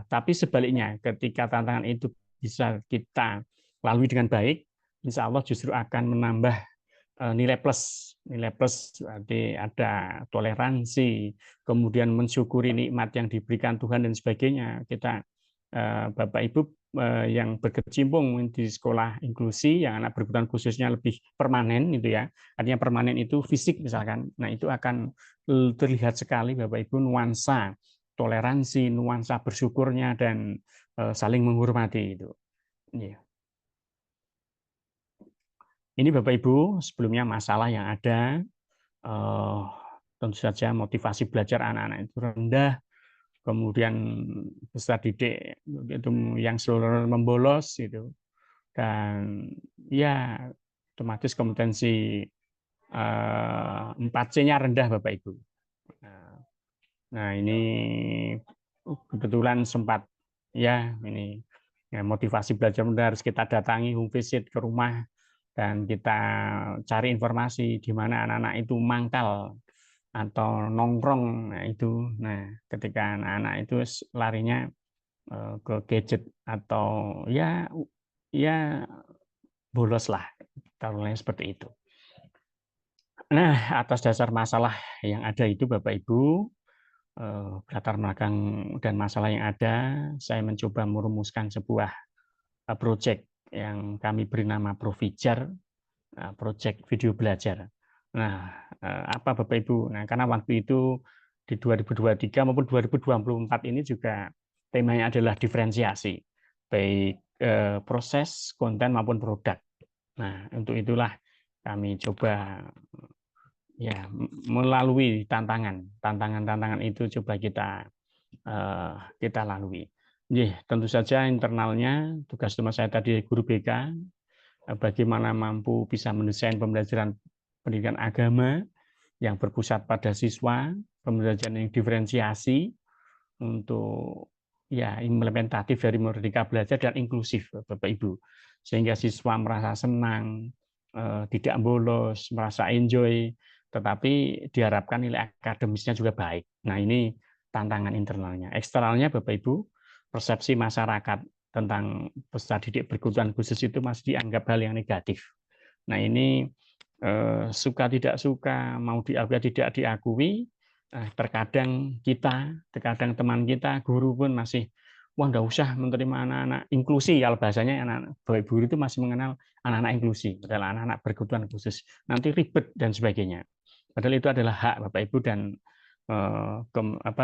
tapi sebaliknya ketika tantangan itu bisa kita lalui dengan baik, insya Allah justru akan menambah nilai plus berarti ada toleransi, kemudian mensyukuri nikmat yang diberikan Tuhan dan sebagainya. Kita Bapak Ibu yang berkecimpung di sekolah inklusi yang anak berkebutuhan khususnya lebih permanen itu ya, artinya permanen itu fisik misalkan. Nah, itu akan terlihat sekali Bapak Ibu nuansa toleransi, nuansa bersyukurnya dan saling menghormati itu. Yeah. Ini Bapak Ibu, sebelumnya masalah yang ada, tentu saja motivasi belajar anak-anak itu rendah, kemudian peserta didik itu yang selalu membolos, gitu, dan ya otomatis kompetensi 4C-nya rendah Bapak Ibu. Nah, ini kebetulan sempat ya ini ya, motivasi belajar harus kita datangi home visit ke rumah dan kita cari informasi di mana anak-anak itu mangkal atau nongkrong. Nah, ketika anak-anak itu larinya ke gadget atau ya bolos lah, taruhnya seperti itu. Nah, atas dasar masalah yang ada itu Bapak Ibu, latar belakang dan masalah yang ada, saya mencoba merumuskan sebuah proyek yang kami beri nama Provider, proyek video belajar. Nah, apa Bapak Ibu? Nah, karena waktu itu di 2023 maupun 2024 ini juga temanya adalah diferensiasi, baik proses, konten maupun produk. Nah, untuk itulah kami coba ya melalui tantangan itu coba kita lalui. Tentu saja internalnya tugas saya tadi guru BK, bagaimana mampu bisa mendesain pembelajaran pendidikan agama yang berpusat pada siswa, pembelajaran yang diferensiasi untuk ya implementatif dari Merdeka Belajar dan inklusif Bapak Ibu, sehingga siswa merasa senang, tidak bolos, merasa enjoy, tetapi diharapkan nilai akademisnya juga baik. Nah, ini tantangan internalnya. Eksternalnya Bapak Ibu, persepsi masyarakat tentang peserta didik berkebutuhan khusus itu masih dianggap hal yang negatif. Nah, ini suka tidak suka, mau diakui tidak diakui, terkadang teman kita, guru pun masih, wah nggak usah menerima anak-anak inklusi, kalau bahasanya anak-anak guru itu masih mengenal anak-anak inklusi, adalah anak-anak berkebutuhan khusus, nanti ribet dan sebagainya. Padahal itu adalah hak Bapak Ibu dan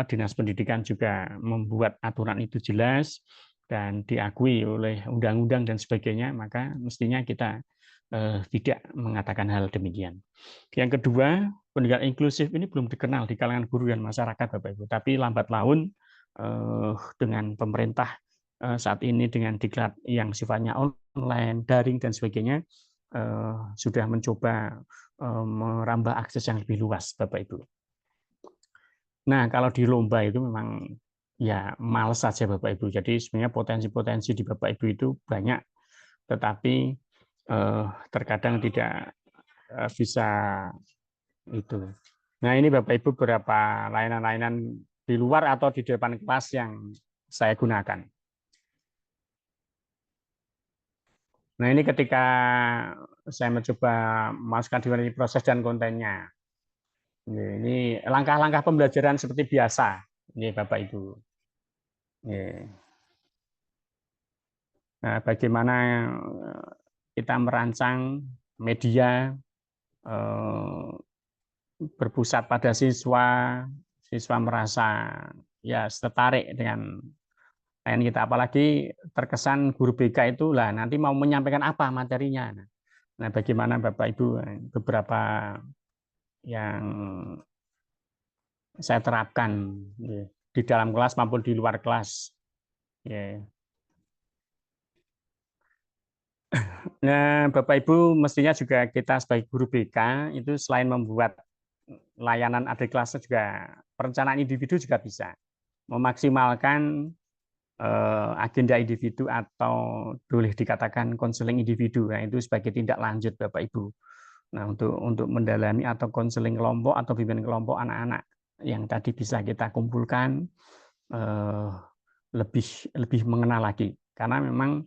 Dinas Pendidikan juga membuat aturan itu jelas dan diakui oleh undang-undang dan sebagainya, maka mestinya kita tidak mengatakan hal demikian. Yang kedua, pendidikan inklusif ini belum dikenal di kalangan guru dan masyarakat Bapak Ibu, tapi lambat laun dengan pemerintah saat ini dengan diklat yang sifatnya online, daring dan sebagainya sudah mencoba merambah akses yang lebih luas Bapak Ibu. Nah, kalau di lomba itu memang ya males saja Bapak Ibu. Jadi sebenarnya potensi-potensi di Bapak Ibu itu banyak, tetapi terkadang tidak bisa itu. Nah, ini Bapak Ibu beberapa layanan-layanan di luar atau di depan kelas yang saya gunakan. Nah, ini ketika saya mencoba memasukkan di proses dan kontennya. Ini langkah-langkah pembelajaran seperti biasa. Ini Bapak Ibu. Nah, bagaimana kita merancang media berpusat pada siswa, siswa merasa ya tertarik dengan layan kita, apalagi terkesan guru BK itu lah nanti mau menyampaikan apa materinya. Nah, bagaimana Bapak Ibu beberapa yang saya terapkan di dalam kelas maupun di luar kelas. Nah, Bapak Ibu mestinya juga kita sebagai guru BK itu selain membuat layanan adik kelas juga perencanaan individu juga bisa memaksimalkan agenda individu atau boleh dikatakan konseling individu. Nah, itu sebagai tindak lanjut Bapak Ibu. Nah, untuk mendalami atau konseling kelompok atau bimbingan kelompok anak-anak yang tadi bisa kita kumpulkan lebih mengenal lagi, karena memang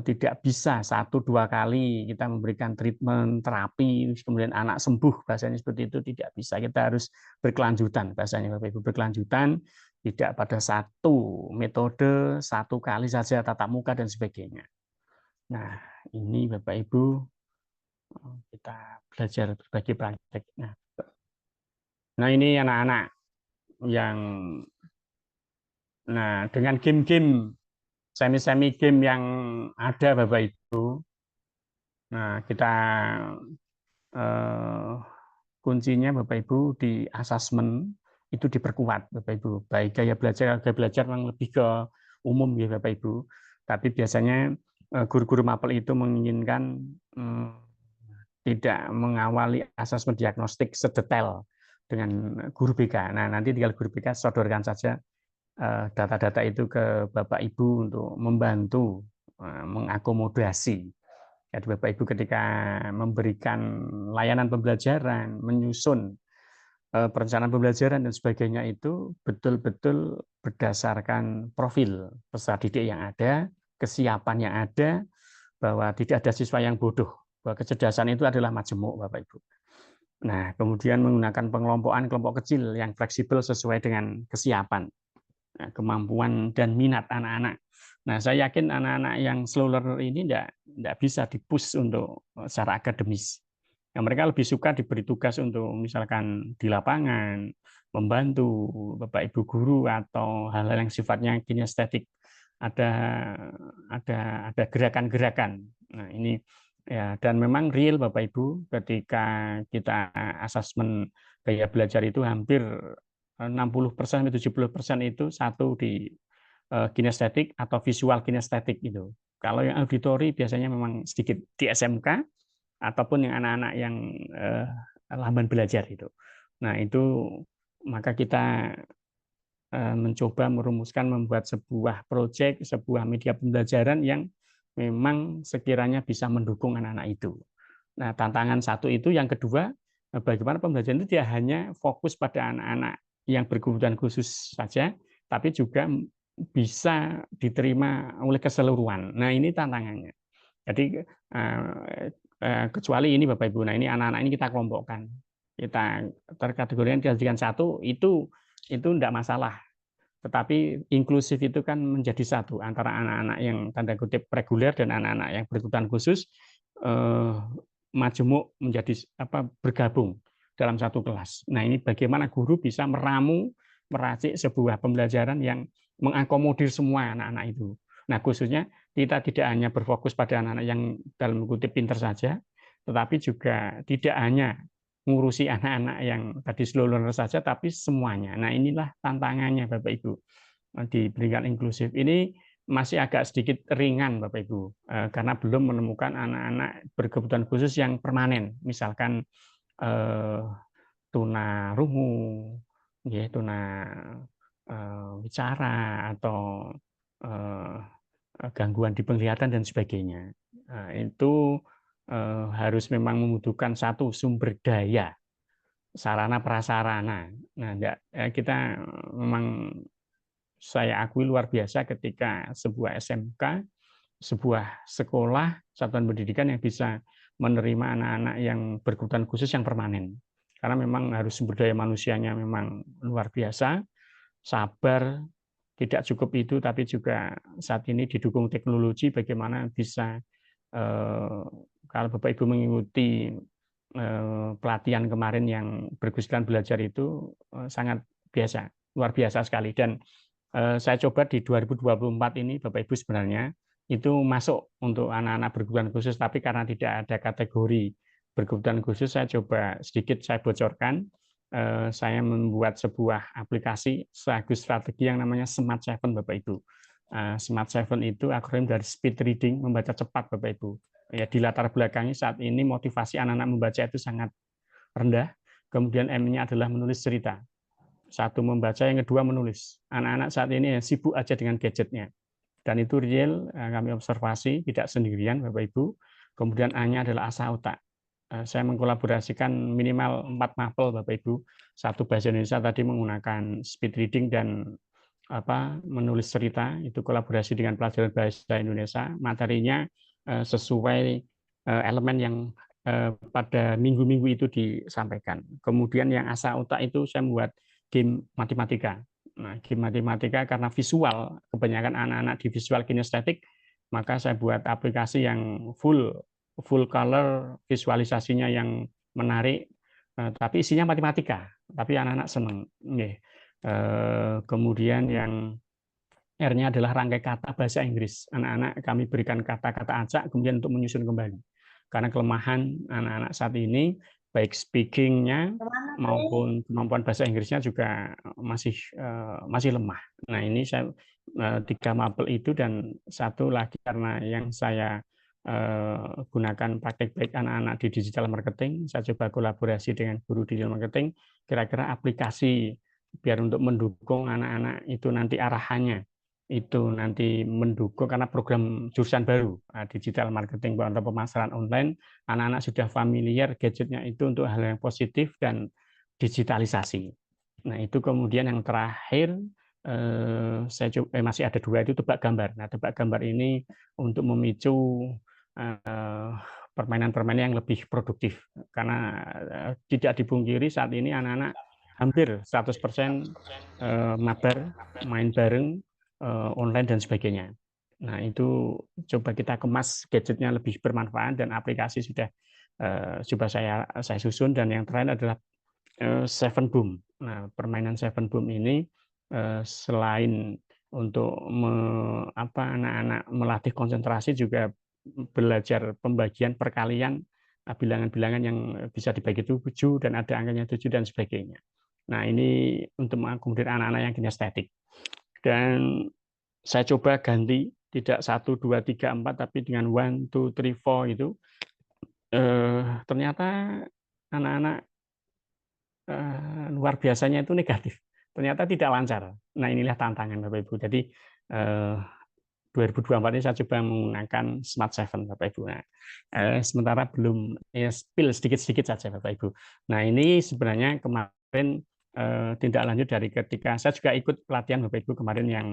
tidak bisa 1-2 kali kita memberikan treatment terapi kemudian anak sembuh, bahasanya seperti itu tidak bisa. Kita harus berkelanjutan, bahasanya Bapak Ibu, berkelanjutan, tidak pada satu metode 1 kali saja tatap muka dan sebagainya. Nah, ini Bapak Ibu kita belajar berbagai praktek. Nah, ini anak-anak yang dengan game-game semi game yang ada Bapak Ibu. Nah, kita kuncinya Bapak Ibu di asesmen itu diperkuat Bapak Ibu. Baik gaya belajar yang lebih ke umum ya Bapak Ibu. Tapi biasanya guru-guru mapel itu menginginkan tidak mengawali asesmen diagnostik sedetail dengan guru BK. Nah, nanti tinggal guru BK sodorkan saja data-data itu ke Bapak Ibu untuk membantu mengakomodasi. Jadi Bapak Ibu ketika memberikan layanan pembelajaran, menyusun perencanaan pembelajaran dan sebagainya itu betul-betul berdasarkan profil peserta didik yang ada, kesiapan yang ada, bahwa tidak ada siswa yang bodoh, bahwa kecerdasan itu adalah majemuk Bapak Ibu. Nah, kemudian menggunakan pengelompokan kelompok kecil yang fleksibel sesuai dengan kesiapan, kemampuan dan minat anak-anak. Nah, saya yakin anak-anak yang slow learner ini tidak bisa dipush untuk secara akademis. Nah, mereka lebih suka diberi tugas untuk misalkan di lapangan, membantu Bapak Ibu guru atau hal-hal yang sifatnya kinestetik. Ada gerakan-gerakan. Nah, ini ya, dan memang real Bapak Ibu ketika kita asesmen gaya belajar itu hampir 60%-70% itu satu di kinestetik atau visual kinestetik itu. Kalau yang auditori biasanya memang sedikit di SMK ataupun yang anak-anak yang lamban belajar itu. Nah, itu maka kita mencoba merumuskan membuat sebuah proyek, sebuah media pembelajaran yang memang sekiranya bisa mendukung anak-anak itu. Nah, tantangan satu itu, yang kedua, bagaimana pembelajaran itu tidak hanya fokus pada anak-anak yang berkebutuhan khusus saja, tapi juga bisa diterima oleh keseluruhan. Nah, ini tantangannya. Jadi kecuali ini Bapak Ibu, nah ini anak-anak ini kita kelompokkan, kita terkategorikan dijadikan satu, itu tidak masalah. Tetapi inklusif itu kan menjadi satu antara anak-anak yang tanda kutip reguler dan anak-anak yang berkebutuhan khusus, majemuk menjadi bergabung dalam satu kelas. Nah, ini bagaimana guru bisa meracik sebuah pembelajaran yang mengakomodir semua anak-anak itu. Nah, khususnya kita tidak hanya berfokus pada anak-anak yang dalam kutip pinter saja, tetapi juga tidak hanya ngurusi anak-anak yang tadi slow learner saja, tapi semuanya. Nah, inilah tantangannya Bapak Ibu di pendidikan inklusif. Ini masih agak sedikit ringan Bapak Ibu, karena belum menemukan anak-anak berkebutuhan khusus yang permanen. Misalkan tuna rungu, tuna bicara, atau gangguan di penglihatan dan sebagainya. Itu harus memang membutuhkan satu sumber daya, sarana prasarana. Nah, kita memang saya akui luar biasa ketika sebuah SMK, sebuah sekolah, satuan pendidikan yang bisa menerima anak-anak yang berkebutuhan khusus yang permanen. Karena memang harus sumber daya manusianya memang luar biasa, sabar, tidak cukup itu, tapi juga saat ini didukung teknologi bagaimana bisa, kalau Bapak Ibu mengikuti pelatihan kemarin yang berkesulitan belajar itu sangat biasa, luar biasa sekali. Dan saya coba di 2024 ini Bapak Ibu sebenarnya itu masuk untuk anak-anak berkebutuhan khusus, tapi karena tidak ada kategori berkebutuhan khusus, saya coba sedikit saya bocorkan. Saya membuat sebuah aplikasi sekaligus strategi yang namanya Smart Seven, Bapak Ibu. Smart Seven itu akronim dari speed reading, membaca cepat, Bapak Ibu. Ya, di latar belakangnya saat ini motivasi anak-anak membaca itu sangat rendah. Kemudian M-nya adalah menulis cerita. Satu membaca, yang kedua menulis. Anak-anak saat ini sibuk aja dengan gadgetnya. Dan itu real, kami observasi, tidak sendirian, Bapak Ibu. Kemudian A-nya adalah asah otak. Saya mengkolaborasikan minimal 4 mapel, Bapak Ibu. Satu bahasa Indonesia tadi menggunakan speed reading dan menulis cerita, itu kolaborasi dengan pelajaran bahasa Indonesia. Materinya sesuai elemen yang pada minggu-minggu itu disampaikan. Kemudian yang asah otak itu saya membuat game matematika. Nah, game matematika karena visual, kebanyakan anak-anak di visual kinestetik, maka saya buat aplikasi yang full color, visualisasinya yang menarik, tapi isinya matematika, tapi anak-anak senang. Kemudian yang R-nya adalah rangkai kata bahasa Inggris. Anak-anak kami berikan kata-kata acak, kemudian untuk menyusun kembali. Karena kelemahan anak-anak saat ini, baik speaking-nya maupun kemampuan bahasa Inggrisnya juga masih lemah. Nah, ini saya 3 mapel itu, dan satu lagi karena yang saya gunakan praktek baik anak-anak di digital marketing, saya coba kolaborasi dengan guru digital marketing, kira-kira aplikasi biar untuk mendukung anak-anak itu nanti arahannya itu nanti mendukung, karena program jurusan baru digital marketing atau pemasaran online, anak-anak sudah familiar gadgetnya itu untuk hal yang positif dan digitalisasi. Nah, itu kemudian yang terakhir saya coba, masih ada 2 itu tebak gambar. Nah, tebak gambar ini untuk memicu permainan-permainan yang lebih produktif, karena tidak dipungkiri saat ini anak-anak hampir 100% mabar, main bareng, online dan sebagainya. Nah, itu coba kita kemas gadgetnya lebih bermanfaat, dan aplikasi sudah coba saya susun. Dan yang terakhir adalah Seven Boom. Nah, permainan Seven Boom ini selain untuk anak-anak melatih konsentrasi, juga belajar pembagian perkalian bilangan-bilangan yang bisa dibagi 7 dan ada angkanya 7 dan sebagainya. Nah, ini untuk mengakomodir anak-anak yang kinestetik. Dan saya coba ganti tidak 1, 2, 3, 4, tapi dengan 1, 2, 3, 4 itu ternyata anak-anak luar biasanya itu negatif. Ternyata tidak lancar. Nah, inilah tantangan Bapak Ibu. Jadi 2024 ini saya coba menggunakan Smart Seven, Bapak Ibu. Nah, sementara belum spill sedikit-sedikit saja, Bapak Ibu. Nah, ini sebenarnya kemarin tindak lanjut dari ketika saya juga ikut pelatihan Bapak Ibu kemarin yang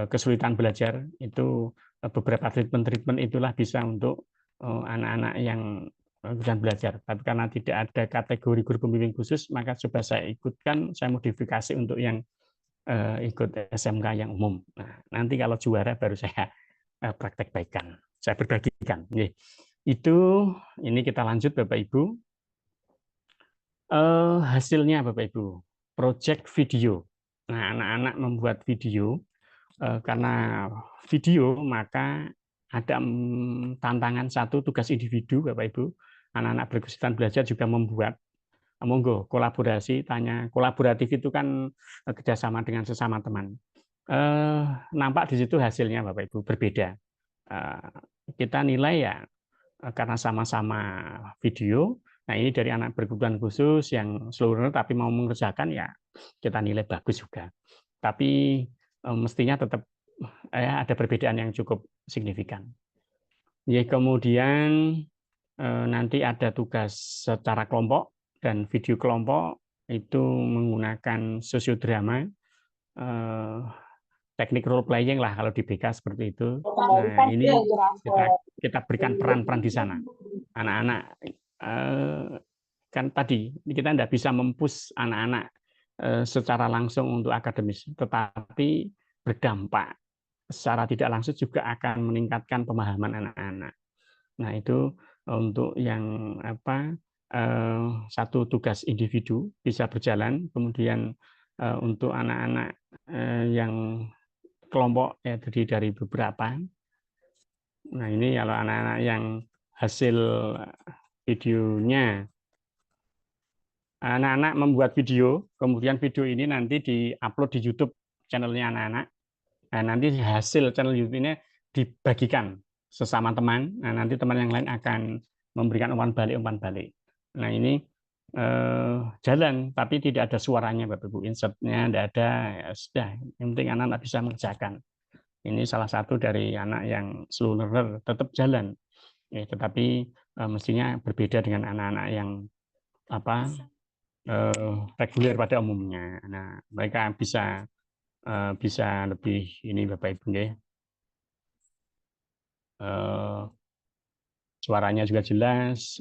kesulitan belajar itu, beberapa treatment itulah bisa untuk anak-anak yang kesulitan belajar. Tapi karena tidak ada kategori guru pembimbing khusus, maka coba saya ikutkan, saya modifikasi untuk yang ikut SMK yang umum. Nah, nanti kalau juara baru saya praktek baikkan, saya berbagikan. Itu, ini kita lanjut Bapak Ibu. Hasilnya Bapak Ibu, project video. Nah, anak-anak membuat video, karena video maka ada tantangan satu, tugas individu Bapak Ibu. Anak-anak berkesulitan belajar juga membuat, monggo kolaborasi, tanya kolaboratif itu kan kerjasama dengan sesama teman. Nampak di situ hasilnya Bapak Ibu berbeda. Kita nilai ya karena sama-sama video. Nah, ini dari anak berkebutuhan khusus yang slow learner tapi mau mengerjakan, ya kita nilai bagus juga. Tapi mestinya tetap ada perbedaan yang cukup signifikan. Ya, kemudian nanti ada tugas secara kelompok dan video kelompok itu menggunakan sosiodrama, teknik role playing lah kalau di BK seperti itu. Nah, ini kita berikan peran-peran di sana. Anak-anak kan tadi kita tidak bisa mempus anak-anak secara langsung untuk akademis, tetapi berdampak secara tidak langsung juga akan meningkatkan pemahaman anak-anak. Nah, itu untuk yang satu tugas individu bisa berjalan, kemudian untuk anak-anak yang kelompok ya terdiri dari beberapa. Nah, ini kalau anak-anak yang hasil videonya, anak-anak membuat video, kemudian video ini nanti di-upload di YouTube channelnya anak-anak. Nah, nanti hasil channel YouTube ini dibagikan sesama teman. Nah, nanti teman yang lain akan memberikan umpan balik. Nah, ini jalan, tapi tidak ada suaranya, Bapak Ibu. Insertnya tidak ada, ya sudah. Yang penting anak-anak bisa mengerjakan. Ini salah satu dari anak yang slow learner, tetap jalan. Ya, tetapi mestinya berbeda dengan anak-anak yang reguler pada umumnya. Nah, mereka bisa lebih ini Bapak Ibu ya. Suaranya juga jelas,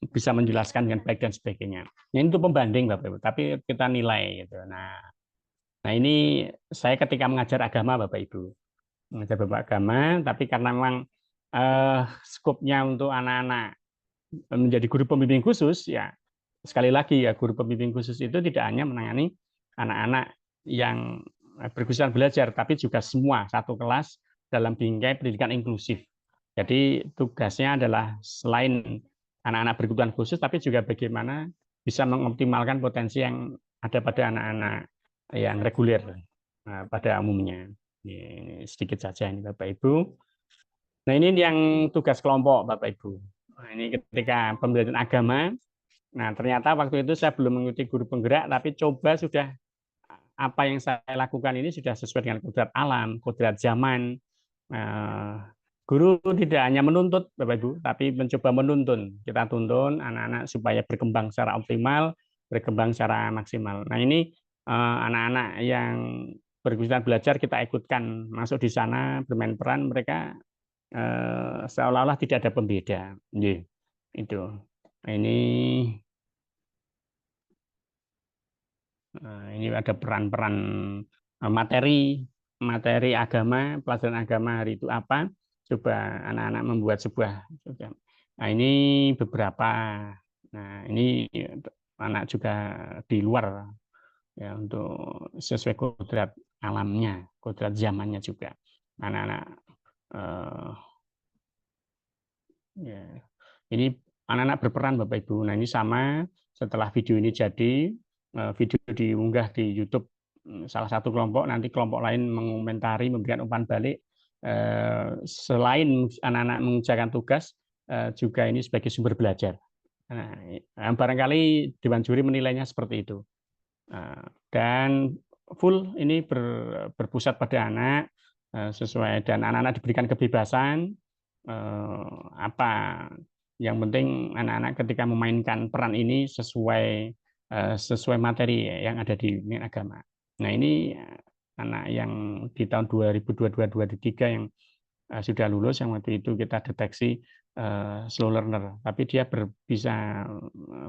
bisa menjelaskan dengan baik dan sebagainya. Nah, ini untuk pembanding Bapak Ibu, tapi kita nilai gitu. Nah, ini saya ketika mengajar agama Bapak Ibu, mengajar Bapak agama, tapi karena memang skopnya untuk anak-anak menjadi guru pembimbing khusus, ya sekali lagi ya guru pembimbing khusus itu tidak hanya menangani anak-anak yang berkesulitan belajar, tapi juga semua satu kelas dalam bingkai pendidikan inklusif. Jadi tugasnya adalah selain anak-anak berkebutuhan khusus, tapi juga bagaimana bisa mengoptimalkan potensi yang ada pada anak-anak yang reguler pada umumnya. Ini sedikit saja ini Bapak Ibu. Nah, ini yang tugas kelompok Bapak Ibu. Nah, ini ketika pembelajaran agama. Nah, ternyata waktu itu saya belum mengikuti guru penggerak, tapi coba sudah apa yang saya lakukan ini sudah sesuai dengan kodrat alam, kodrat zaman. Guru tidak hanya menuntut, Bapak Ibu, tapi mencoba menuntun. Kita tuntun anak-anak supaya berkembang secara optimal, berkembang secara maksimal. Nah, ini anak-anak yang berkesulitan belajar kita ikutkan masuk di sana bermain peran, mereka seolah-olah tidak ada pembeda. Itu. Ini ada peran-peran materi agama, pelajaran agama hari itu apa? Coba anak-anak membuat sebuah. Nah, ini beberapa. Nah, ini anak juga di luar ya untuk sesuai kodrat alamnya, kodrat zamannya juga. Anak-anak ya. Ini anak-anak berperan Bapak Ibu. Nah, ini sama setelah video ini jadi, video diunggah di YouTube salah satu kelompok, nanti kelompok lain mengomentari, memberikan umpan balik. Selain anak-anak mengerjakan tugas, juga ini sebagai sumber belajar. Nah, barangkali Dewan Juri menilainya seperti itu. Dan full ini berpusat pada anak, sesuai, dan anak-anak diberikan kebebasan. Apa yang penting anak-anak ketika memainkan peran ini sesuai materi yang ada di agama. Nah, ini anak yang di tahun 2022-2023 yang sudah lulus, yang waktu itu kita deteksi slow learner, tapi dia bisa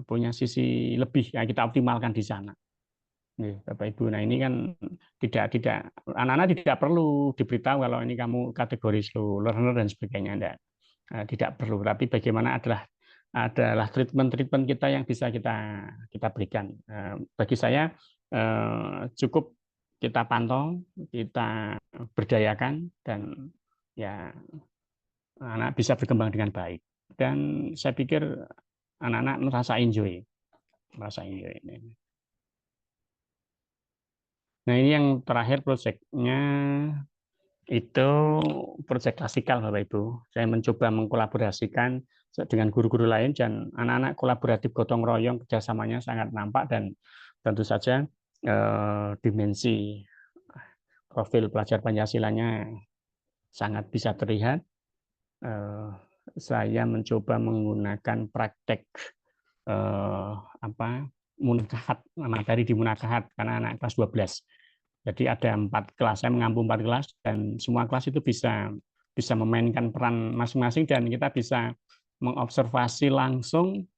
punya sisi lebih yang kita optimalkan di sana. Bapak Ibu, nah ini kan tidak anak-anak tidak perlu diberitahu kalau ini kamu kategori slow learner dan sebagainya, tidak perlu. Tapi bagaimana adalah treatment kita yang bisa kita berikan. Bagi saya cukup kita pantau, kita berdayakan, dan ya anak bisa berkembang dengan baik. Dan saya pikir anak-anak merasa enjoy ini. Nah, ini yang terakhir proyeknya itu proyek klasikal Bapak Ibu. Saya mencoba mengkolaborasikan dengan guru-guru lain, dan anak-anak kolaboratif gotong royong, kerjasamanya sangat nampak, dan tentu saja dimensi profil pelajar Pancasilanya sangat bisa terlihat. saya mencoba menggunakan praktek munakahat, materi di munakahat karena anak kelas 12. Jadi ada 4 kelas, saya mengampu 4 kelas dan semua kelas itu bisa memainkan peran masing-masing dan kita bisa mengobservasi langsung,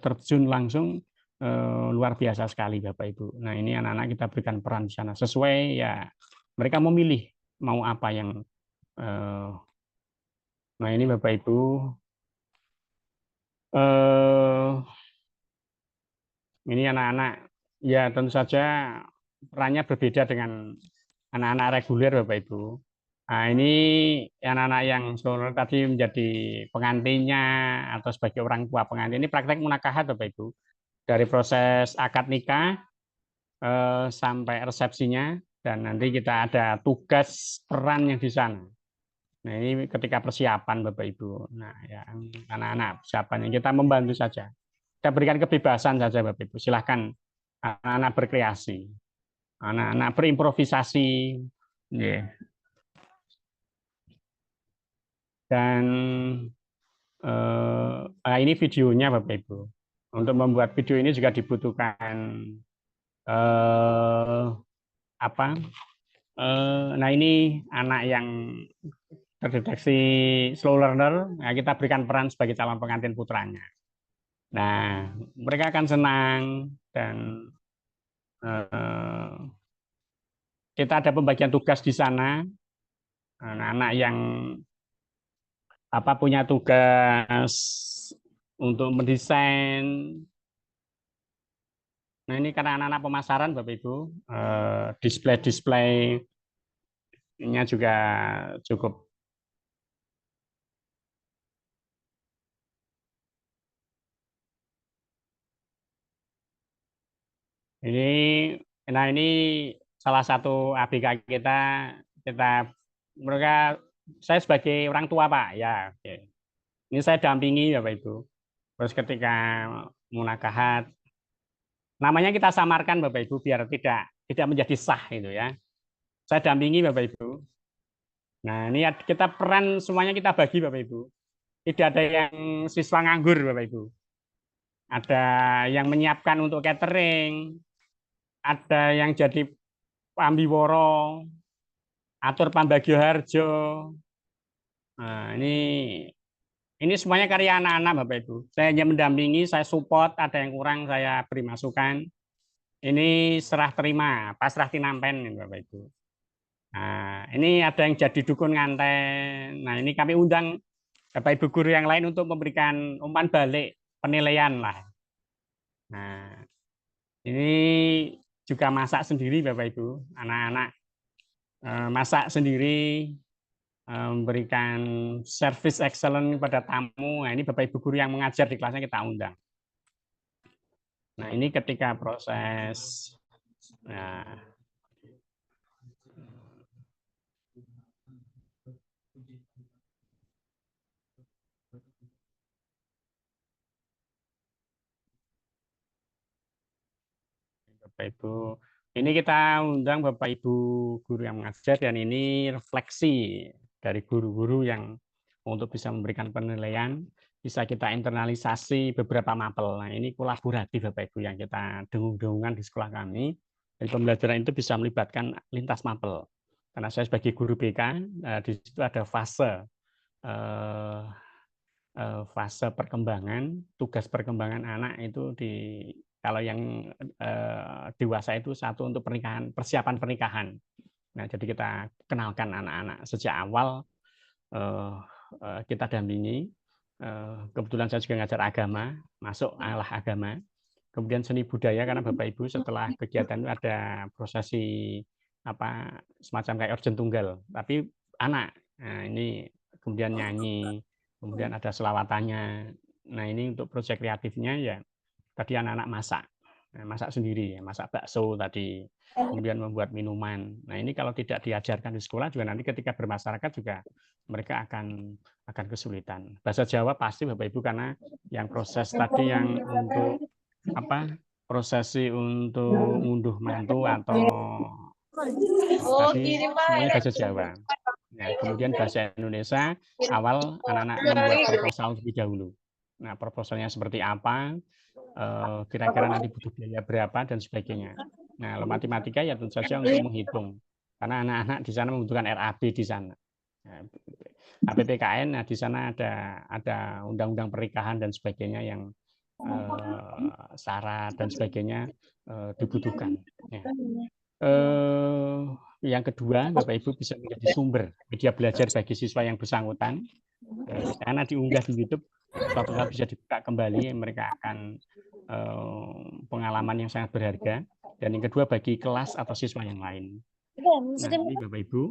terjun langsung, luar biasa sekali Bapak Ibu. Nah ini anak-anak kita berikan peran di sana sesuai ya mereka memilih mau apa yang. Nah ini Bapak Ibu. Ini anak-anak ya tentu saja perannya berbeda dengan anak-anak reguler Bapak Ibu. Nah, ini anak-anak yang sore tadi menjadi pengantinnya atau sebagai orang tua pengantin. Ini praktek munakahat Bapak Ibu. Dari proses akad nikah sampai resepsinya dan nanti kita ada tugas peran yang di sana. Nah, ini ketika persiapan Bapak Ibu. Nah, ya anak-anak persiapan yang kita membantu saja. Kita berikan kebebasan saja Bapak Ibu. Silahkan anak-anak berkreasi, anak-anak berimprovisasi. Yeah. Dan ini videonya Bapak Ibu. Untuk membuat video ini juga dibutuhkan nah ini anak yang terdeteksi slow learner, nah kita berikan peran sebagai calon pengantin putranya. Nah, mereka akan senang dan kita ada pembagian tugas di sana. Anak-anak yang punya tugas untuk mendesain. Nah ini karena anak-anak pemasaran Bapak Ibu, display-nya juga cukup. Nah ini salah satu ABK kita mereka, saya sebagai orang tua Pak ya, ini saya dampingi Bapak Ibu. Terus ketika munakahat, namanya kita samarkan Bapak Ibu biar tidak menjadi sah itu ya. Saya dampingi Bapak Ibu. Nah ini kita peran semuanya kita bagi Bapak Ibu. Tidak ada yang siswa nganggur Bapak Ibu. Ada yang menyiapkan untuk catering, ada yang jadi pambiworo, atur pambagio harjo. Nah, ini semuanya karya anak-anak Bapak Ibu. Saya hanya mendampingi, saya support, ada yang kurang saya beri masukan. Ini serah terima, pasrah tinampen Bapak Ibu. Nah, ini ada yang jadi dukun nganten. Nah, ini kami undang Bapak Ibu guru yang lain untuk memberikan umpan balik penilaian lah. Nah, ini juga masak sendiri Bapak Ibu, anak-anak masak sendiri, memberikan service excellent kepada tamu. Nah, ini Bapak Ibu guru yang mengajar di kelasnya kita undang. Nah, ini ketika proses Bapak Ibu, ini kita undang Bapak Ibu guru yang mengajar dan ini refleksi dari guru-guru yang untuk bisa memberikan penilaian, bisa kita internalisasi beberapa mapel. Nah, ini kolaboratif Bapak Ibu yang kita dengung-dengungan di sekolah kami. Dan pembelajaran itu bisa melibatkan lintas mapel. Karena saya sebagai guru BK, di situ ada fase perkembangan, tugas perkembangan anak itu kalau yang dewasa itu satu untuk pernikahan, persiapan pernikahan. Nah, jadi kita kenalkan anak-anak sejak awal, kita dampingi. Kebetulan saya juga ngajar agama, masuk alah agama. Kemudian seni budaya karena Bapak Ibu setelah kegiatan itu ada prosesi semacam kayak orjen tunggal, tapi anak. Nah, ini kemudian nyanyi, kemudian ada selawatannya. Nah, ini untuk proyek kreatifnya ya tadi anak-anak masak sendiri, masak bakso tadi, kemudian membuat minuman. Nah, ini kalau tidak diajarkan di sekolah juga nanti ketika bermasyarakat juga mereka akan kesulitan. Bahasa Jawa pasti Bapak Ibu karena yang proses tadi yang untuk prosesi untuk ngunduh mantu atau tadi semuanya bahasa Jawa. Nah, kemudian bahasa Indonesia, awal anak-anak membuat proposal terlebih dahulu. Nah, proposalnya seperti apa, kira-kira nanti butuh biaya berapa, dan sebagainya. Nah, kalau matematika ya tentu saja untuk menghitung. Karena anak-anak di sana membutuhkan RAB di sana. Nah, APPKN, nah di sana ada undang-undang pernikahan dan sebagainya yang syarat dan sebagainya dibutuhkan. Ya. Yang kedua, Bapak Ibu bisa menjadi sumber media belajar bagi siswa yang bersangkutan. Karena diunggah di YouTube, suatu saat bisa dibuka kembali, mereka akan pengalaman yang sangat berharga. Dan yang kedua, bagi kelas atau siswa yang lain. Nah, ini Bapak Ibu.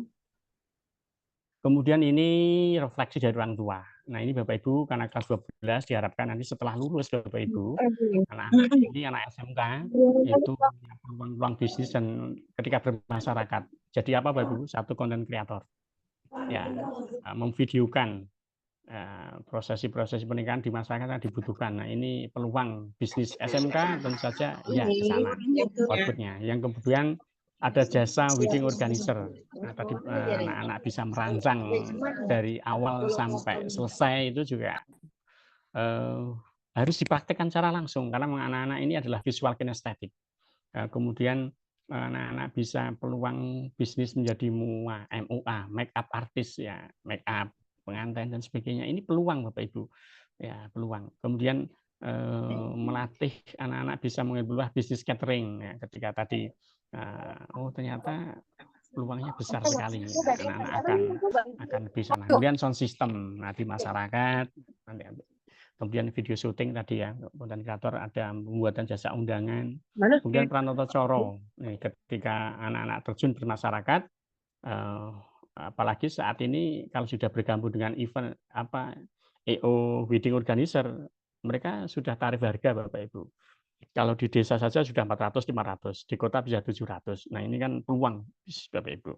Kemudian ini refleksi dari orang tua. Nah, ini Bapak Ibu, karena kelas 12 diharapkan nanti setelah lulus Bapak Ibu, anak-anak ini anak SMK itu punya peluang bisnis dan ketika bermasyarakat. Jadi apa Bapak Ibu? Satu konten kreator. Ya, memvideokan prosesi-prosesi pernikahan di masyarakat yang dibutuhkan. Nah, ini peluang bisnis SMK tentu saja ya ke sana outputnya. Yang kemudian ada jasa wedding organizer. Nah, tadi anak-anak bisa merancang dari awal sampai selesai itu juga harus dipraktekkan secara langsung karena anak-anak ini adalah visual kinestetik. Kemudian anak-anak bisa peluang bisnis menjadi MUA, make up artist ya, make up pengantin dan sebagainya. Ini peluang Bapak Ibu, ya peluang. Kemudian melatih anak-anak bisa mengelola bisnis catering. Ya, ketika tadi, ternyata peluangnya besar sekali. Ya, anak-anak akan bisa. Nah, kemudian sound system, nah di masyarakat. Kemudian video syuting tadi ya, konten kreator ada pembuatan jasa undangan. Kemudian Pranoto Coro, ketika anak-anak terjun bermasyarakat, apalagi saat ini kalau sudah bergabung dengan event EO wedding organizer, mereka sudah tarif harga Bapak Ibu. Kalau di desa saja sudah 400, 500, di kota bisa 700. Nah ini kan peluang Bapak Ibu.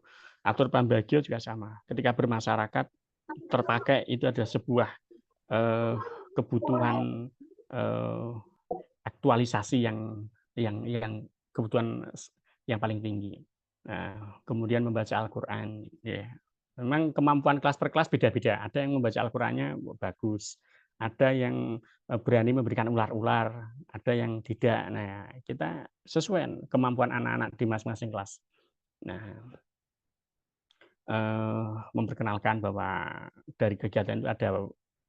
Atur pambagio juga sama. Ketika bermasyarakat terpakai itu ada sebuah kebutuhan aktualisasi yang kebutuhan yang paling tinggi. Nah, kemudian membaca Al-Quran. Ya. Memang kemampuan kelas per kelas beda-beda. Ada yang membaca Al-Qurannya bagus, ada yang berani memberikan ular-ular, ada yang tidak. Nah, kita sesuai kemampuan anak-anak di masing-masing kelas. Nah, memperkenalkan bahwa dari kegiatan itu ada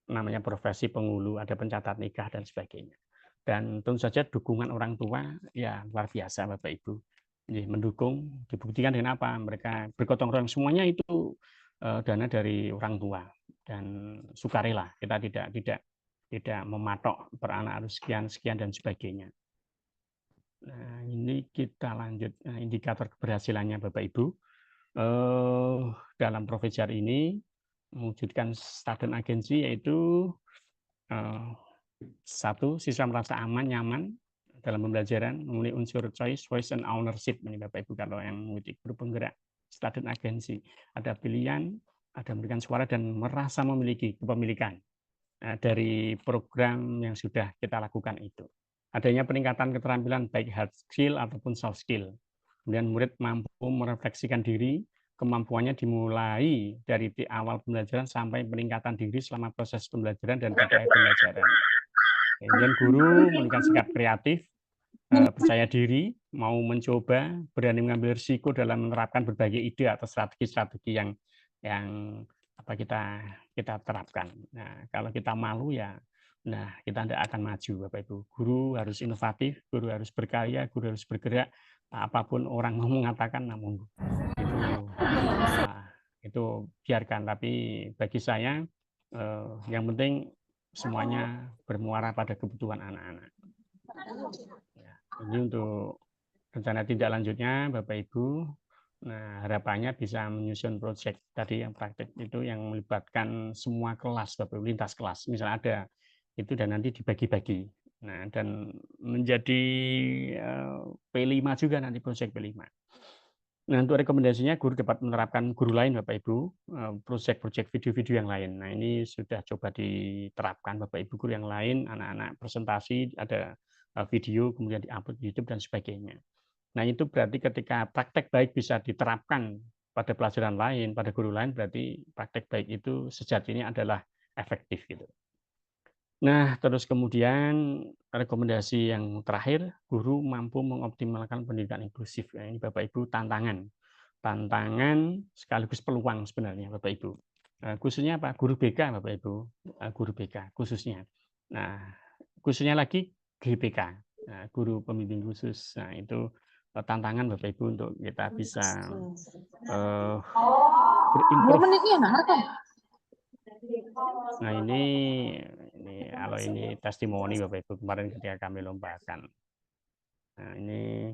namanya profesi penghulu, ada pencatat nikah dan sebagainya. Dan tentu saja dukungan orang tua ya luar biasa Bapak Ibu. Mendukung, dibuktikan dengan apa? Mereka bergotong royong, semuanya itu dana dari orang tua dan sukarela. Kita tidak mematok per anak harus sekian dan sebagainya. Nah, ini kita lanjut indikator keberhasilannya Bapak Ibu. Dalam Profejar ini mewujudkan student agency yaitu satu, siswa merasa aman, nyaman dalam pembelajaran, memenuhi unsur choice, voice, and ownership. Ini Bapak Ibu kalau yang mengikuti grup penggerak student agency. Ada pilihan, ada memberikan suara, dan merasa memiliki kepemilikan dari program yang sudah kita lakukan itu. Adanya peningkatan keterampilan baik hard skill ataupun soft skill. Kemudian murid mampu merefleksikan diri, kemampuannya dimulai dari awal pembelajaran sampai peningkatan diri selama proses pembelajaran dan pada akhir pembelajaran. Kemudian guru menunjukkan sikap kreatif, percaya diri, mau mencoba, berani mengambil risiko dalam menerapkan berbagai ide atau strategi-strategi yang apa kita terapkan. Nah, kalau kita malu ya, nah kita tidak akan maju, Bapak Ibu. Guru harus inovatif, guru harus berkarya, guru harus bergerak. Apapun orang mau mengatakan, namun itu biarkan. Tapi bagi saya yang penting semuanya bermuara pada kebutuhan anak-anak. Ya, ini untuk rencana tindak lanjutnya Bapak Ibu. Nah, harapannya bisa menyusun proyek tadi yang praktik itu yang melibatkan semua kelas Bapak Ibu, lintas kelas. Misalnya ada itu dan nanti dibagi-bagi. Nah, dan menjadi P5 juga nanti proyek P5. Nah, untuk rekomendasinya guru dapat menerapkan guru lain Bapak Ibu, proyek-proyek video-video yang lain. Nah, ini sudah coba diterapkan Bapak Ibu guru yang lain, anak-anak presentasi, ada video, kemudian di-upload di YouTube dan sebagainya. Nah, itu berarti ketika praktek baik bisa diterapkan pada pelajaran lain, pada guru lain, berarti praktek baik itu sejatinya adalah efektif gitu. Nah, terus kemudian rekomendasi yang terakhir, guru mampu mengoptimalkan pendidikan inklusif. Nah, ini Bapak Ibu tantangan sekaligus peluang sebenarnya Bapak Ibu. Khususnya apa? Guru BK Bapak Ibu, guru BK khususnya. Nah, khususnya lagi GPK, guru pembimbing khusus. Nah, itu tantangan Bapak Ibu untuk kita bisa berimprove. Nah, ini kalau ini testimoni Bapak Ibu kemarin ketika kami lombakan. Nah, ini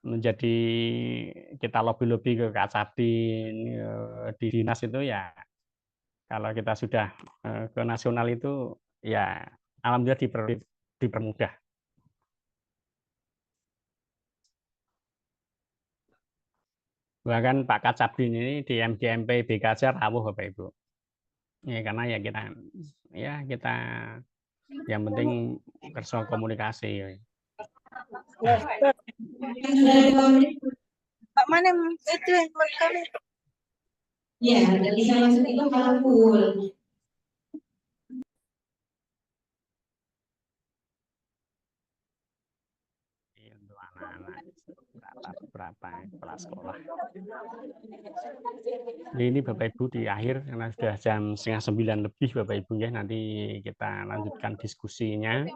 menjadi kita lobby-lobby ke Kak Sabdin di dinas itu ya, kalau kita sudah ke nasional itu ya alhamdulillah dipermudah. Bahkan Pak Kak Sabdin ini di MGMP BKJ rawuh Bapak Ibu. Ya karena ya kita yang penting kerja komunikasi. Pak mana itu yang kami? Ya, dari salah satu itu full. Untuk anak-anak berapa kepala sekolah. Ini Bapak Ibu di akhir karena sudah jam 8:30 lebih Bapak Ibu ya, nanti kita lanjutkan diskusinya.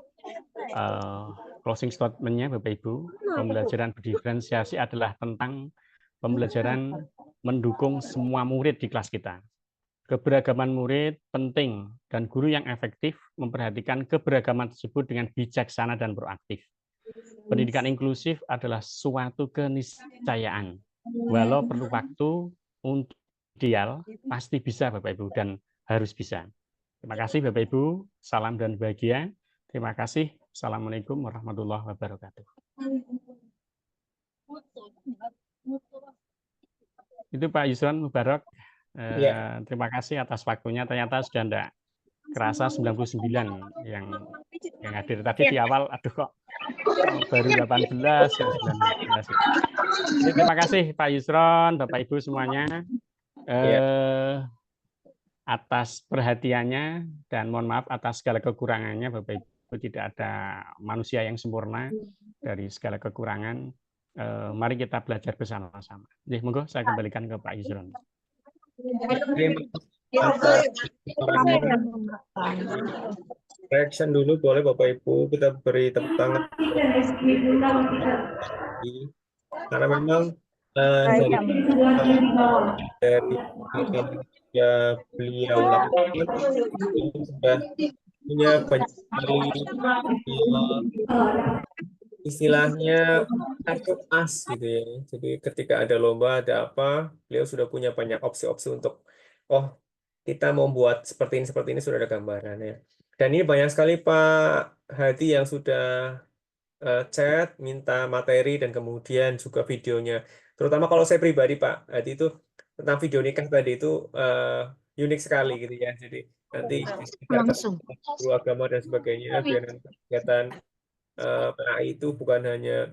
Closing statement-nya Bapak Ibu, pembelajaran berdiferensiasi adalah tentang pembelajaran mendukung semua murid di kelas kita. Keberagaman murid penting dan guru yang efektif memperhatikan keberagaman tersebut dengan bijaksana dan proaktif. Pendidikan inklusif adalah suatu keniscayaan. Walau perlu waktu untuk ideal, pasti bisa Bapak Ibu dan harus bisa. Terima kasih Bapak Ibu, salam dan bahagia. Terima kasih. Assalamualaikum warahmatullahi wabarakatuh. Itu Pak Yusron Mubarak. Terima kasih atas waktunya. Ternyata sudah enggak kerasa 99 yang hadir tadi di awal. Aduh kok baru 18 ya 19. Terima kasih Pak Yusron, Bapak Ibu semuanya atas perhatiannya dan mohon maaf atas segala kekurangannya Bapak Ibu. Tidak ada manusia yang sempurna, dari segala kekurangan. Mari kita belajar bersama-sama. Jadi monggo saya kembalikan ke Pak Yusron. Reaction dulu boleh Bapak Ibu, kita beri tepuk tangan. Karena memang dari ya beliau lakukan sudah punya banyak sekali istilahnya kartu as gitu ya. Jadi ketika ada lomba ada apa, beliau sudah punya banyak opsi-opsi untuk kita mau buat seperti ini sudah ada gambarannya. Dan ini banyak sekali Pak Hadi yang sudah chat, minta materi dan kemudian juga videonya. Terutama kalau saya pribadi Pak Hadi itu tentang video nikah tadi itu unik sekali gitu ya. Jadi nanti Langsung. guru agama dan sebagainya biar nanti kegiatan PAI itu bukan hanya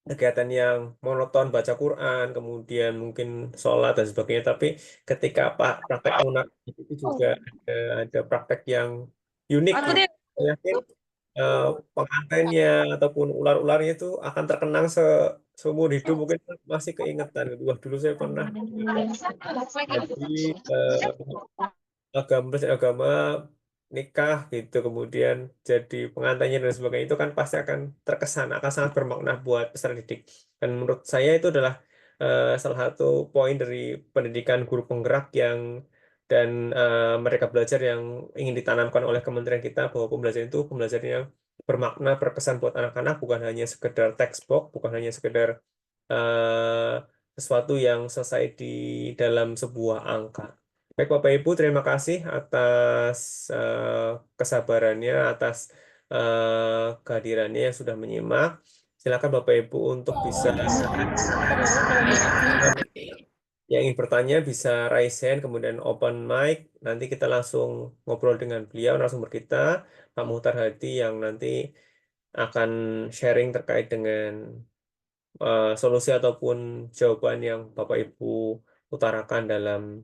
kegiatan yang monoton baca Quran, kemudian mungkin sholat dan sebagainya, tapi ketika praktek lunak itu juga ada praktek yang unik. Saya yakin pengantinnya ataupun ular-ularnya itu akan terkenang seumur hidup, mungkin masih keingetan. Wah, dulu saya pernah jadi agama nikah gitu, kemudian jadi pengantinnya dan sebagainya, itu kan pasti akan terkesan, akan sangat bermakna buat peserta didik. Dan menurut saya itu adalah salah satu poin dari pendidikan guru penggerak dan mereka belajar yang ingin ditanamkan oleh kementerian kita, bahwa pembelajaran itu pembelajaran yang bermakna, berkesan buat anak-anak, bukan hanya sekedar textbook, bukan hanya sekedar sesuatu yang selesai di dalam sebuah angka. Baik Bapak Ibu, terima kasih atas kesabarannya, atas kehadirannya yang sudah menyimak. Silakan Bapak Ibu untuk bisa yang ingin bertanya bisa raise hand, kemudian open mic. Nanti kita langsung ngobrol dengan beliau, narasumber kita, Pak Muhtar Hadi, yang nanti akan sharing terkait dengan solusi ataupun jawaban yang Bapak Ibu utarakan dalam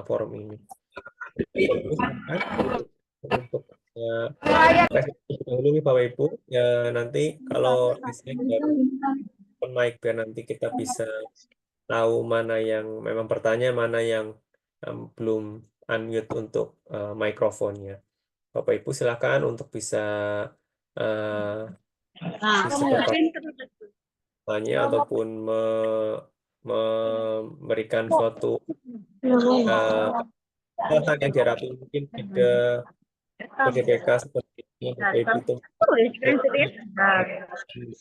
forum ini. Silakan untuk presentasi dahulu nih Bapak Ibu. Ya, nanti kalau dislike baru open mic biar nanti kita bisa tahu mana yang memang bertanya, mana yang belum unmute untuk mikrofonnya. Bapak Ibu silakan untuk bisa bertanya ataupun memberikan suatu hal yang diharapkan mungkin ada PDPK seperti ini Bapak Ibu itu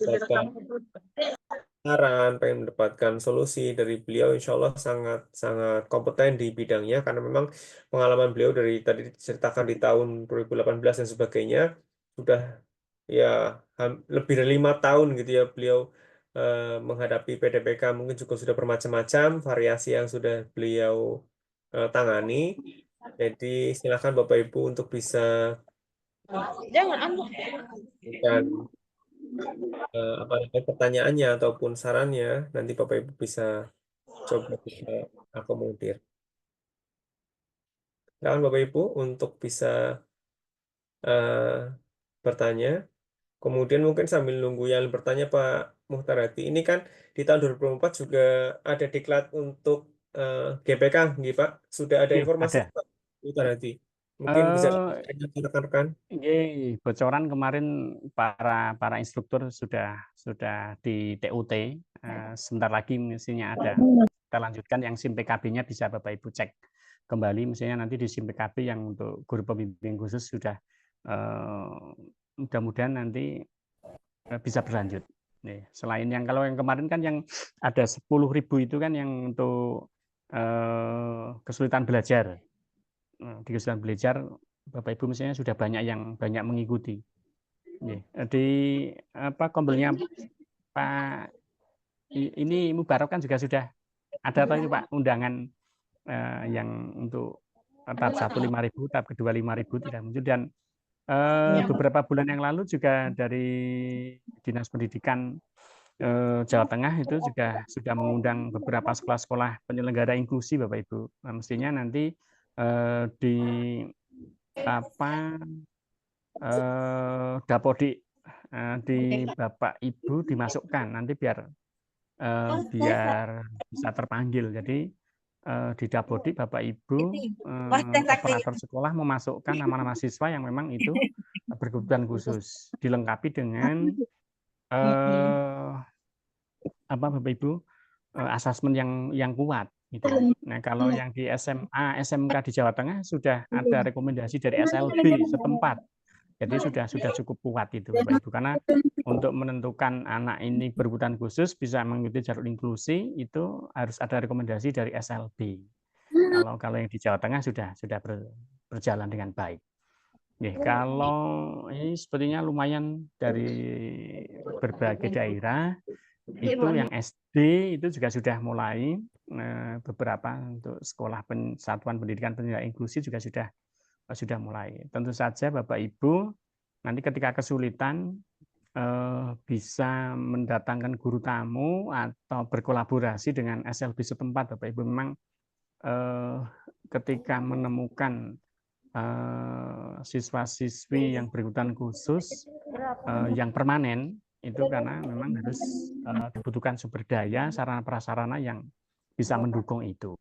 mendapatkan saran, pengen mendapatkan solusi dari beliau, insya Allah sangat sangat kompeten di bidangnya karena memang pengalaman beliau dari tadi diceritakan di tahun 2018 dan sebagainya sudah ya lebih dari 5 tahun gitu ya beliau menghadapi PDPK, mungkin juga sudah bermacam-macam variasi yang sudah beliau tangani. Jadi silakan Bapak Ibu untuk bisa bukan apa namanya, pertanyaannya ataupun sarannya, nanti Bapak Ibu bisa coba kita akomodir. Silakan Bapak Ibu untuk bisa bertanya. Kemudian mungkin sambil nunggu yang bertanya Pak Muhtar Hadi, ini kan di tahun 2024 juga ada diklat untuk GPK, nggih, Pak. Sudah ada informasi Ada. Pak Muhtar Hadi? Mungkin bisa rekan-rekan. Bocoran kemarin para instruktur sudah di TUT. Sebentar lagi mestinya ada. Kita lanjutkan yang SIM PKB-nya bisa Bapak Ibu cek kembali. Misalnya nanti di SIM PKB yang untuk guru pembimbing khusus sudah mudah-mudahan nanti bisa berlanjut. Nih, selain yang kalau yang kemarin kan yang ada 10.000 itu kan yang untuk kesulitan belajar. Di kesulitan belajar Bapak Ibu misalnya sudah banyak mengikuti. Di kombelnya Pak ini Mubarok kan juga sudah ada tadi Pak undangan yang untuk tahap 1 5.000, tahap kedua 5.000 tidak muncul dan beberapa bulan yang lalu juga dari Dinas Pendidikan Jawa Tengah itu juga sudah mengundang beberapa sekolah-sekolah penyelenggara inklusi Bapak Ibu. Nah, mestinya nanti di Dapodik di Bapak Ibu dimasukkan nanti biar bisa terpanggil. Jadi di Dapodik Bapak Ibu operator sekolah memasukkan nama-nama siswa yang memang itu berkebutuhan khusus, dilengkapi dengan Bapak Ibu asesmen yang kuat. Gitu. Nah kalau yang di SMA, SMK di Jawa Tengah sudah ada rekomendasi dari SLB setempat. Jadi sudah cukup kuat itu Bapak Ibu karena untuk menentukan anak ini berkebutuhan khusus bisa mengikuti jalur inklusi itu harus ada rekomendasi dari SLB. Kalau yang di Jawa Tengah sudah berjalan dengan baik. Kalau ini sepertinya lumayan dari berbagai daerah itu yang SD itu juga sudah mulai beberapa untuk sekolah satuan pendidikan pendidikan inklusi juga sudah mulai. Tentu saja Bapak Ibu nanti ketika kesulitan bisa mendatangkan guru tamu atau berkolaborasi dengan SLB setempat Bapak Ibu memang ketika menemukan siswa-siswi yang berkebutuhan khusus yang permanen itu karena memang harus dibutuhkan sumber daya sarana prasarana yang bisa mendukung itu.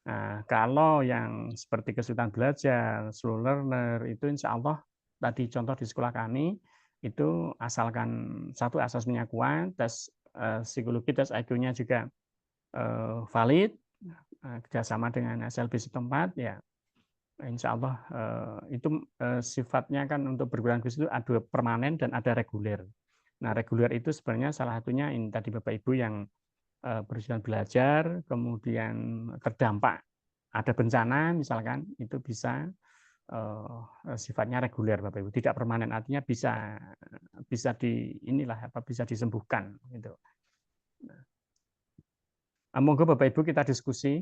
Nah, kalau yang seperti kesulitan belajar, slow learner itu insya Allah tadi contoh di sekolah kami itu asalkan satu asesmennya kuat, tes psikologi, tes IQ-nya juga valid, kerjasama dengan SLB setempat ya. Insya Allah itu sifatnya kan untuk berkebutuhan khusus itu ada permanen dan ada reguler. Nah reguler itu sebenarnya salah satunya ini tadi Bapak Ibu yang berkebutuhan belajar, kemudian terdampak ada bencana misalkan itu bisa sifatnya reguler Bapak Ibu, tidak permanen artinya bisa bisa disembuhkan gitu. Monggo Bapak Ibu kita diskusi.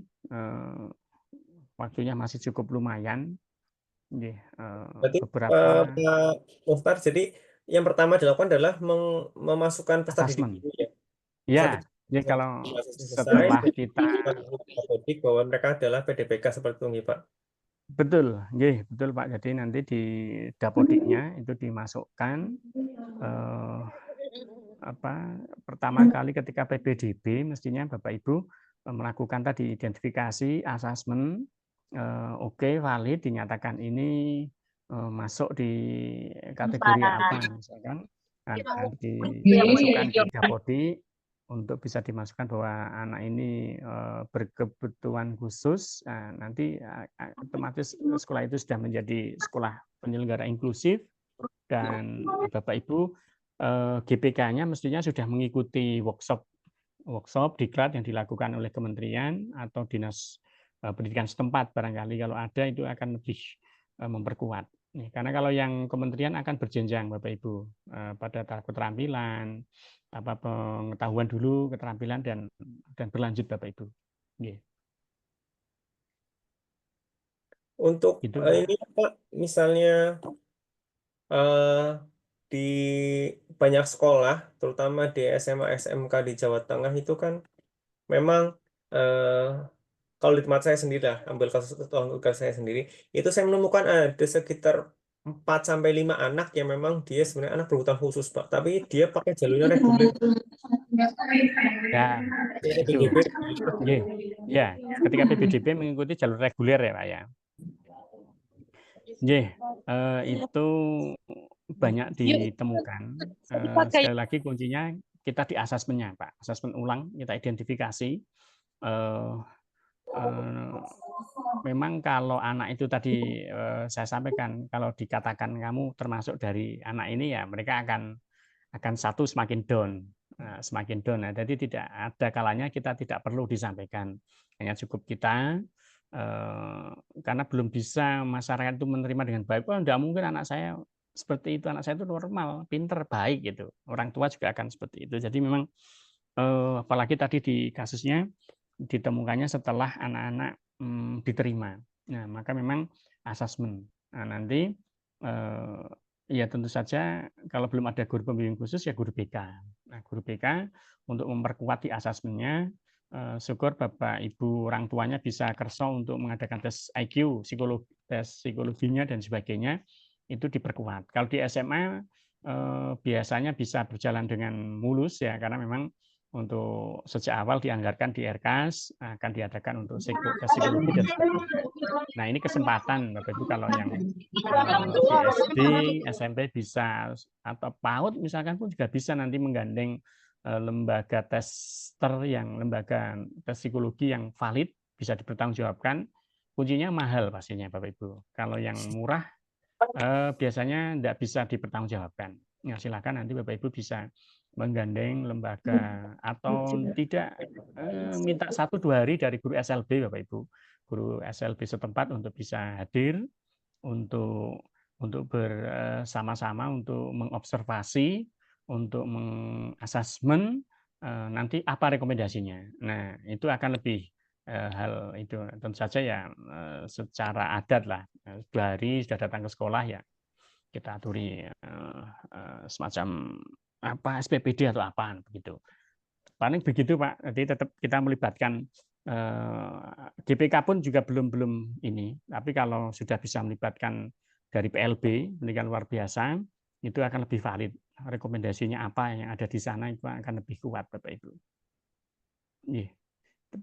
Waktunya masih cukup lumayan. Berarti Beberapa Pak Muhtar, jadi yang pertama dilakukan adalah memasukkan peserta didik. Ya. Jadi kalau masa selesai, setelah jadi kita dapodik bahwa mereka adalah PDPK seperti itu nggih, Pak. betul, nggih, betul Pak. Jadi nanti di dapodiknya itu dimasukkan pertama kali ketika PPDB mestinya Bapak Ibu melakukan tadi identifikasi, asesmen, oke, valid, dinyatakan ini masuk di kategori apa, misalkan dimasukkan di Dapodik untuk bisa dimasukkan bahwa anak ini berkebutuhan khusus. Nah, nanti otomatis sekolah itu sudah menjadi sekolah penyelenggara inklusif dan Bapak Ibu GPK-nya mestinya sudah mengikuti workshop diklat yang dilakukan oleh kementerian atau dinas pendidikan setempat barangkali kalau ada itu akan lebih memperkuat. Nih, karena kalau yang kementerian akan berjenjang Bapak Ibu pada tahap keterampilan, pengetahuan dulu, keterampilan dan berlanjut Bapak Ibu. Yeah. Untuk Gitu, ini Pak, misalnya di banyak sekolah, terutama di SMA SMK di Jawa Tengah itu kan memang kalau di tempat saya sendiri lah, ambil kasus tugas saya sendiri, itu saya menemukan ada sekitar 4-5 anak yang memang dia sebenarnya anak berkebutuhan khusus, Pak. Tapi dia pakai jalurnya reguler. Ya, itu. Ya, ketika PPDB mengikuti jalur reguler ya Pak ya. Itu banyak ditemukan. Sekali lagi kuncinya kita di asesmennya, Pak. Asesmen ulang, kita identifikasi. Memang kalau anak itu tadi saya sampaikan, kalau dikatakan kamu termasuk dari anak ini ya mereka akan satu semakin down. Semakin down. Nah, jadi tidak ada kalanya kita tidak perlu disampaikan. Hanya cukup kita karena belum bisa masyarakat itu menerima dengan baik. Oh, enggak mungkin anak saya seperti itu, anak saya itu normal, pinter, baik gitu. Orang tua juga akan seperti itu. Jadi memang apalagi tadi di kasusnya ditemukannya setelah anak-anak diterima. Nah, maka memang asesmen. Nah, nanti ya tentu saja kalau belum ada guru pembimbing khusus ya guru BK. Nah, guru BK untuk memperkuat di asesmennya, syukur Bapak Ibu orang tuanya bisa kerso untuk mengadakan tes IQ, tes psikologinya dan sebagainya, itu diperkuat. Kalau di SMA biasanya bisa berjalan dengan mulus ya, karena memang untuk sejak awal dianggarkan di RKAS akan diadakan untuk tes psikologi dan sebagainya. Nah, ini kesempatan Bapak Ibu kalau yang di SD, SMP bisa atau PAUD misalkan pun juga bisa nanti menggandeng lembaga tester yang lembaga tes psikologi yang valid bisa dipertanggungjawabkan. Kuncinya mahal pastinya Bapak Ibu. Kalau yang murah biasanya tidak bisa dipertanggungjawabkan. Ya, silakan nanti Bapak Ibu bisa menggandeng lembaga atau tidak minta 1-2 hari dari guru SLB Bapak Ibu, guru SLB setempat untuk bisa hadir untuk bersama-sama untuk mengobservasi, untuk mengasesmen nanti apa rekomendasinya. Nah, itu akan lebih hal itu tentu saja ya secara adat lah 2 hari sudah datang ke sekolah ya kita aturi semacam apa SPPD atau apa begitu. Paling begitu Pak. Jadi tetap kita melibatkan GPK pun juga belum ini. Tapi kalau sudah bisa melibatkan dari PLB, pendidikan luar biasa, itu akan lebih valid. Rekomendasinya apa yang ada di sana itu akan lebih kuat Bapak Ibu.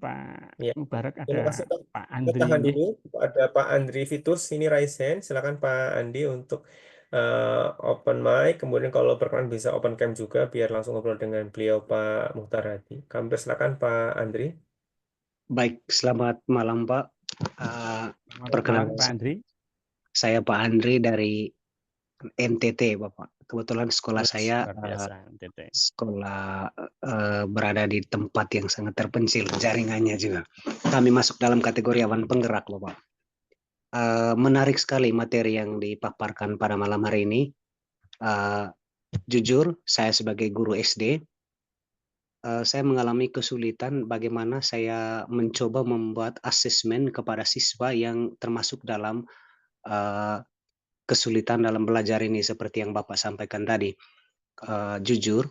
Pak Mubarak ada kasih, Pak Andri. Tahan dulu, ada Pak Andri Vitus, ini raise hand. Silakan Pak Andi untuk open mic. Kemudian kalau berkenan bisa open cam juga biar langsung ngobrol dengan beliau Pak Muhtar Hadi. Kami silakan Pak Andri. Baik, selamat malam Pak. Perkenalkan Pak Andri. Saya Pak Andri dari NTT Bapak. Kebetulan sekolah saya sekolah berada di tempat yang sangat terpencil jaringannya juga. Kami masuk dalam kategori awan penggerak Bapak. Menarik sekali materi yang dipaparkan pada malam hari ini. Jujur, saya sebagai guru SD, saya mengalami kesulitan bagaimana saya mencoba membuat asesmen kepada siswa yang termasuk dalam kesulitan dalam belajar ini seperti yang Bapak sampaikan tadi. Jujur,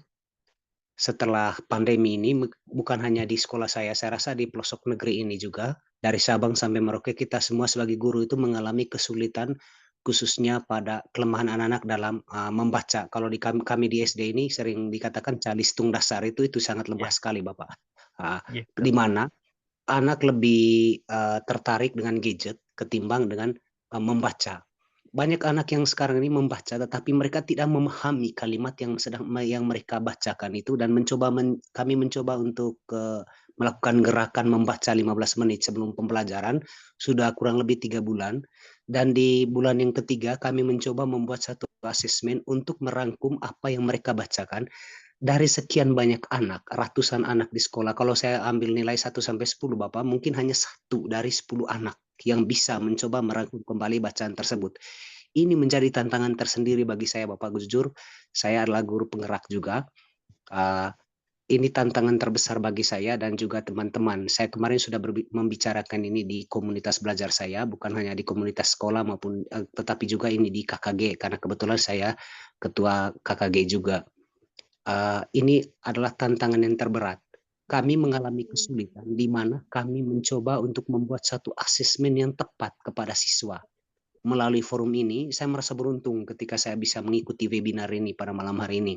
setelah pandemi ini, bukan hanya di sekolah saya rasa di pelosok negeri ini juga, dari Sabang sampai Merauke, kita semua sebagai guru itu mengalami kesulitan, khususnya pada kelemahan anak-anak dalam membaca. Kalau di kami di SD ini sering dikatakan calistung dasar itu sangat lemah sekali, Bapak. Di mana anak lebih tertarik dengan gadget ketimbang dengan membaca. Banyak anak yang sekarang ini membaca, tetapi mereka tidak memahami kalimat yang mereka bacakan itu, dan kami mencoba untuk melakukan gerakan membaca 15 menit sebelum pembelajaran sudah kurang lebih 3 bulan. Dan di bulan yang ketiga kami mencoba membuat satu asesmen untuk merangkum apa yang mereka bacakan. Dari sekian banyak anak, ratusan anak di sekolah, kalau saya ambil nilai 1 sampai 10, Bapak, mungkin hanya 1 dari 10 anak yang bisa mencoba merangkum kembali bacaan tersebut. Ini menjadi tantangan tersendiri bagi saya, Bapak. Jujur, saya adalah guru penggerak juga. Ini tantangan terbesar bagi saya dan juga teman-teman. Saya kemarin sudah membicarakan ini di komunitas belajar saya, bukan hanya di komunitas sekolah maupun tetapi juga ini di KKG, karena kebetulan saya ketua KKG juga. Ini adalah tantangan yang terberat. Kami mengalami kesulitan di mana kami mencoba untuk membuat satu asesmen yang tepat kepada siswa. Melalui forum ini, saya merasa beruntung ketika saya bisa mengikuti webinar ini pada malam hari ini.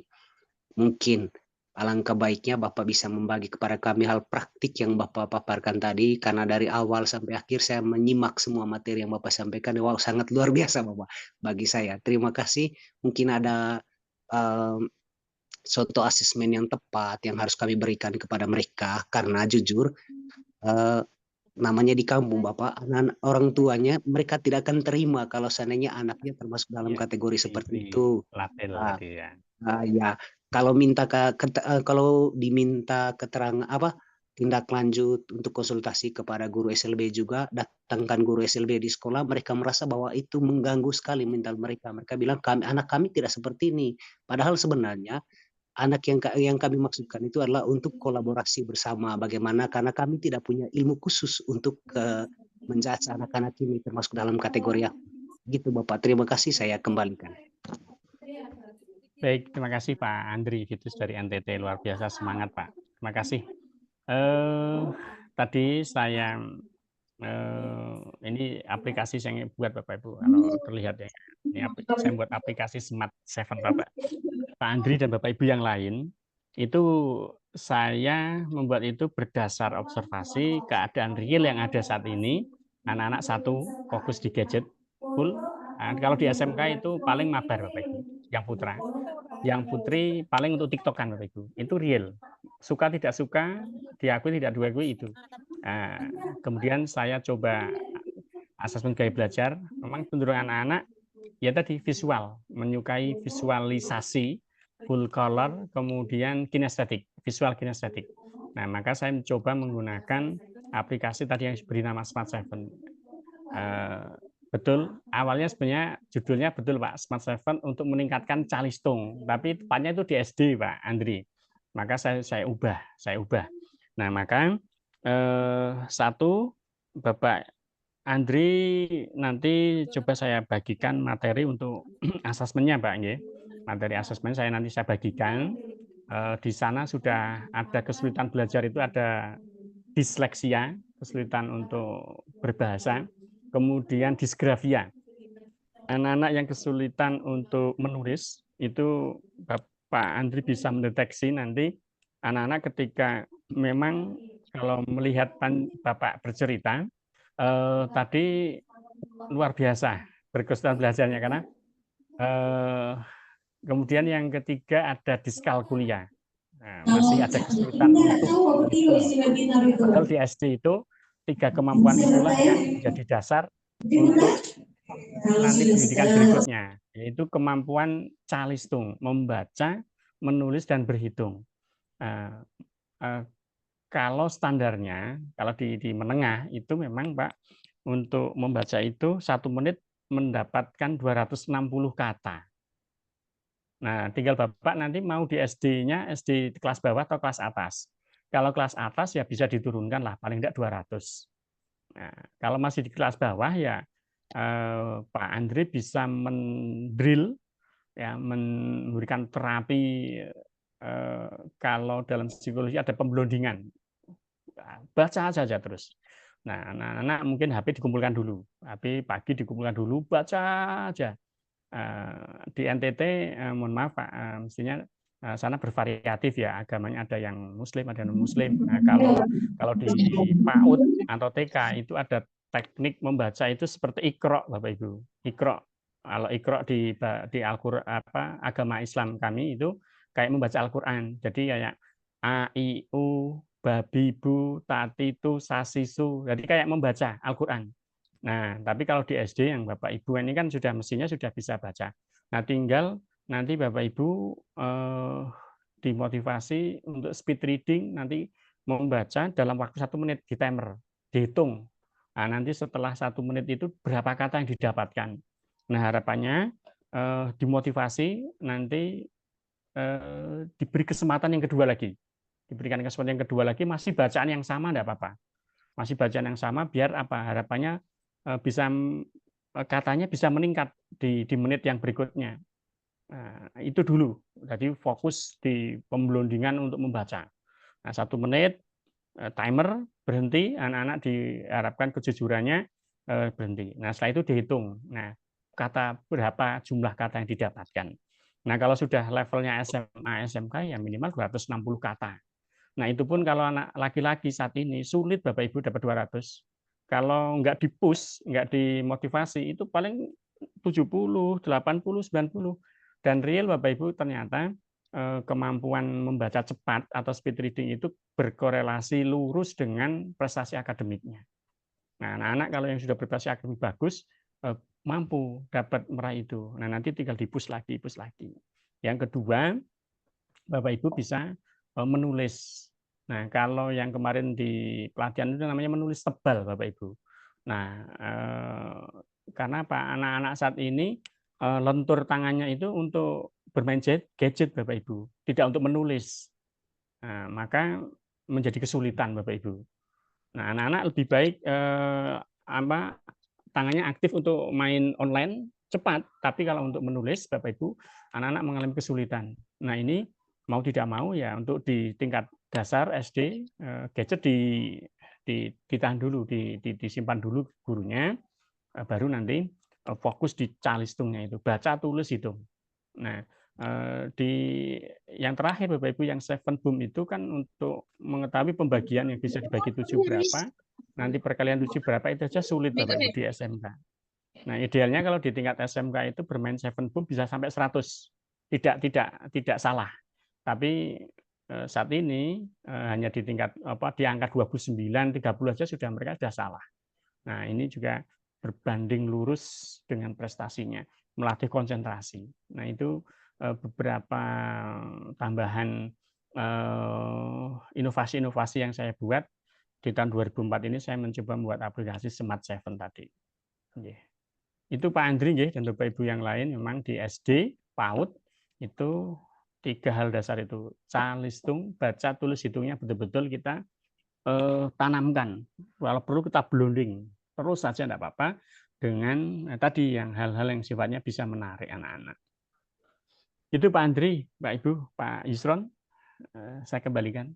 Mungkin alangkah baiknya Bapak bisa membagi kepada kami hal praktik yang Bapak paparkan tadi, karena dari awal sampai akhir saya menyimak semua materi yang Bapak sampaikan. Wow, sangat luar biasa, Bapak, bagi saya. Terima kasih. Mungkin ada suatu asesmen yang tepat yang harus kami berikan kepada mereka, karena jujur namanya di kampung, Bapak, anak orang tuanya mereka tidak akan terima kalau seandainya anaknya termasuk dalam kategori seperti itu. Ya, kalau diminta keterangan tindak lanjut untuk konsultasi kepada guru SLB juga, datangkan guru SLB di sekolah, mereka merasa bahwa itu mengganggu sekali mental mereka. Mereka bilang anak kami tidak seperti ini. Padahal sebenarnya anak yang kami maksudkan itu adalah untuk kolaborasi bersama. Bagaimana? Karena kami tidak punya ilmu khusus untuk menjudge anak-anak ini termasuk dalam kategori gitu, Bapak. Terima kasih, saya kembalikan. Baik, terima kasih Pak Andri Vitus dari NTT, luar biasa, semangat Pak. Terima kasih. Tadi saya ini aplikasi saya buat Bapak Ibu, kalau terlihat ya, ini saya buat aplikasi Smart Seven Bapak. Pak Andri dan Bapak Ibu yang lain, itu saya membuat itu berdasar observasi keadaan real yang ada saat ini. Anak-anak satu fokus di gadget full. Nah, kalau di SMK itu paling mabar Bapak Ibu, yang putra. Yang putri paling untuk TikTokan Bapak Ibu. Itu real. Suka tidak suka, diakui tidak diakui itu. Nah, kemudian saya coba asesmen gaya belajar. Memang cenderung anak-anak ya tadi visual, menyukai visualisasi, full color, kemudian kinestetik, visual kinestetik. Nah, maka saya mencoba menggunakan aplikasi tadi yang diberi nama Smart Seven. Betul, awalnya sebenarnya judulnya betul Pak, Smart Seven untuk meningkatkan calistung, tapi tepatnya itu di SD Pak Andri. Maka saya ubah. Nah, maka satu Bapak Andri nanti coba saya bagikan materi untuk asesmennya Pak. Materi asesmen saya nanti saya bagikan. Di sana sudah ada kesulitan belajar, itu ada disleksia, kesulitan untuk berbahasa, kemudian disgrafia. Anak-anak yang kesulitan untuk menulis, itu Bapak Andri bisa mendeteksi nanti anak-anak ketika memang kalau melihat Bapak bercerita, tadi luar biasa berkesulitan belajarnya, karena kemudian yang ketiga ada diskalkulia. Nah, masih ada kesulitan untuk padahal di SD itu 3 kemampuan itulah yang menjadi dasar untuk nanti pendidikan berikutnya, yaitu kemampuan calistung, membaca, menulis, dan berhitung. Kalau standarnya, kalau di menengah itu memang Pak, untuk membaca itu 1 menit mendapatkan 260 kata. Nah, tinggal Bapak nanti mau di SD-nya, SD kelas bawah atau kelas atas. Kalau kelas atas ya bisa diturunkan lah, paling tidak 200. Nah, kalau masih di kelas bawah ya Pak Andri bisa mendrill, ya, memberikan terapi kalau dalam psikologi ada pemblondingan, baca saja terus. Nah, anak-anak mungkin HP dikumpulkan dulu, HP pagi dikumpulkan dulu, baca aja. Di NTT, mohon maaf Pak, mestinya sana bervariatif ya, agamanya ada yang Muslim, ada non Muslim. Nah, kalau di PAUD atau TK itu ada teknik membaca itu seperti Iqra, Bapak Ibu. Iqra. Kalau Iqra di Al-Qur'an agama Islam kami itu kayak membaca Al-Qur'an. Jadi kayak A, I, U, babi, bu, tatitu, sasisu. Jadi kayak membaca Al-Qur'an. Nah, tapi kalau di SD yang Bapak Ibu ini kan mestinya sudah bisa baca. Nah, tinggal nanti Bapak Ibu dimotivasi untuk speed reading, nanti membaca dalam waktu 1 menit di timer, dihitung. Nah, nanti setelah 1 menit itu berapa kata yang didapatkan. Nah, harapannya dimotivasi nanti diberi kesempatan yang kedua lagi. Diberikan kesempatan yang kedua lagi, masih bacaan yang sama enggak apa-apa. Masih bacaan yang sama biar apa? Harapannya bisa katanya bisa meningkat di menit yang berikutnya. Nah, itu dulu. Jadi fokus di pemblondingan untuk membaca. Nah, 1 menit timer berhenti, anak-anak diharapkan kejujurannya berhenti. Nah, setelah itu dihitung. Nah, berapa jumlah kata yang didapatkan. Nah, kalau sudah levelnya SMA, SMK ya minimal 260 kata. Nah, itu pun kalau anak laki-laki saat ini sulit Bapak Ibu dapat 200. Kalau nggak di-push, nggak dimotivasi, itu paling 70, 80, 90. Dan real Bapak Ibu ternyata kemampuan membaca cepat atau speed reading itu berkorelasi lurus dengan prestasi akademiknya. Nah, anak-anak kalau yang sudah berprestasi akademik bagus, mampu dapat meraih itu. Nah, nanti tinggal di-push lagi, push lagi. Yang kedua, Bapak Ibu bisa menulis. Nah, kalau yang kemarin di pelatihan itu namanya menulis tebal, Bapak Ibu. Nah, karena apa? Anak-anak saat ini lentur tangannya itu untuk bermain gadget, Bapak Ibu, tidak untuk menulis. Nah, maka menjadi kesulitan, Bapak Ibu. Nah, anak-anak lebih baik tangannya aktif untuk main online cepat, tapi kalau untuk menulis, Bapak Ibu, anak-anak mengalami kesulitan. Nah, ini mau tidak mau ya untuk di tingkat dasar SD gadget ditahan dulu, disimpan dulu gurunya, baru nanti fokus di calistungnya itu, baca, tulis, hitung. Nah, yang terakhir Bapak Ibu yang 7 boom itu kan untuk mengetahui pembagian yang bisa dibagi 7 berapa, nanti perkalian 7 berapa itu aja sulit Bapak Ibu di SMK. Nah, idealnya kalau di tingkat SMK itu bermain 7 boom bisa sampai 100. Tidak salah. Tapi saat ini hanya di tingkat di angka 29, 30 aja sudah mereka sudah salah. Nah, ini juga berbanding lurus dengan prestasinya, melatih konsentrasi. Nah, itu beberapa tambahan inovasi-inovasi yang saya buat di tahun 2004 ini. Saya mencoba membuat aplikasi Smart 7 tadi. Itu Pak Andri dan Bapak Ibu yang lain, memang di SD, PAUD itu 3 hal dasar itu. Calistung, baca, tulis, hitungnya betul-betul kita tanamkan. Kalau perlu kita blending terus saja tidak apa-apa dengan tadi yang hal-hal yang sifatnya bisa menarik anak-anak. Itu Pak Andri, Pak Ibu, Pak Yusron, saya kembalikan.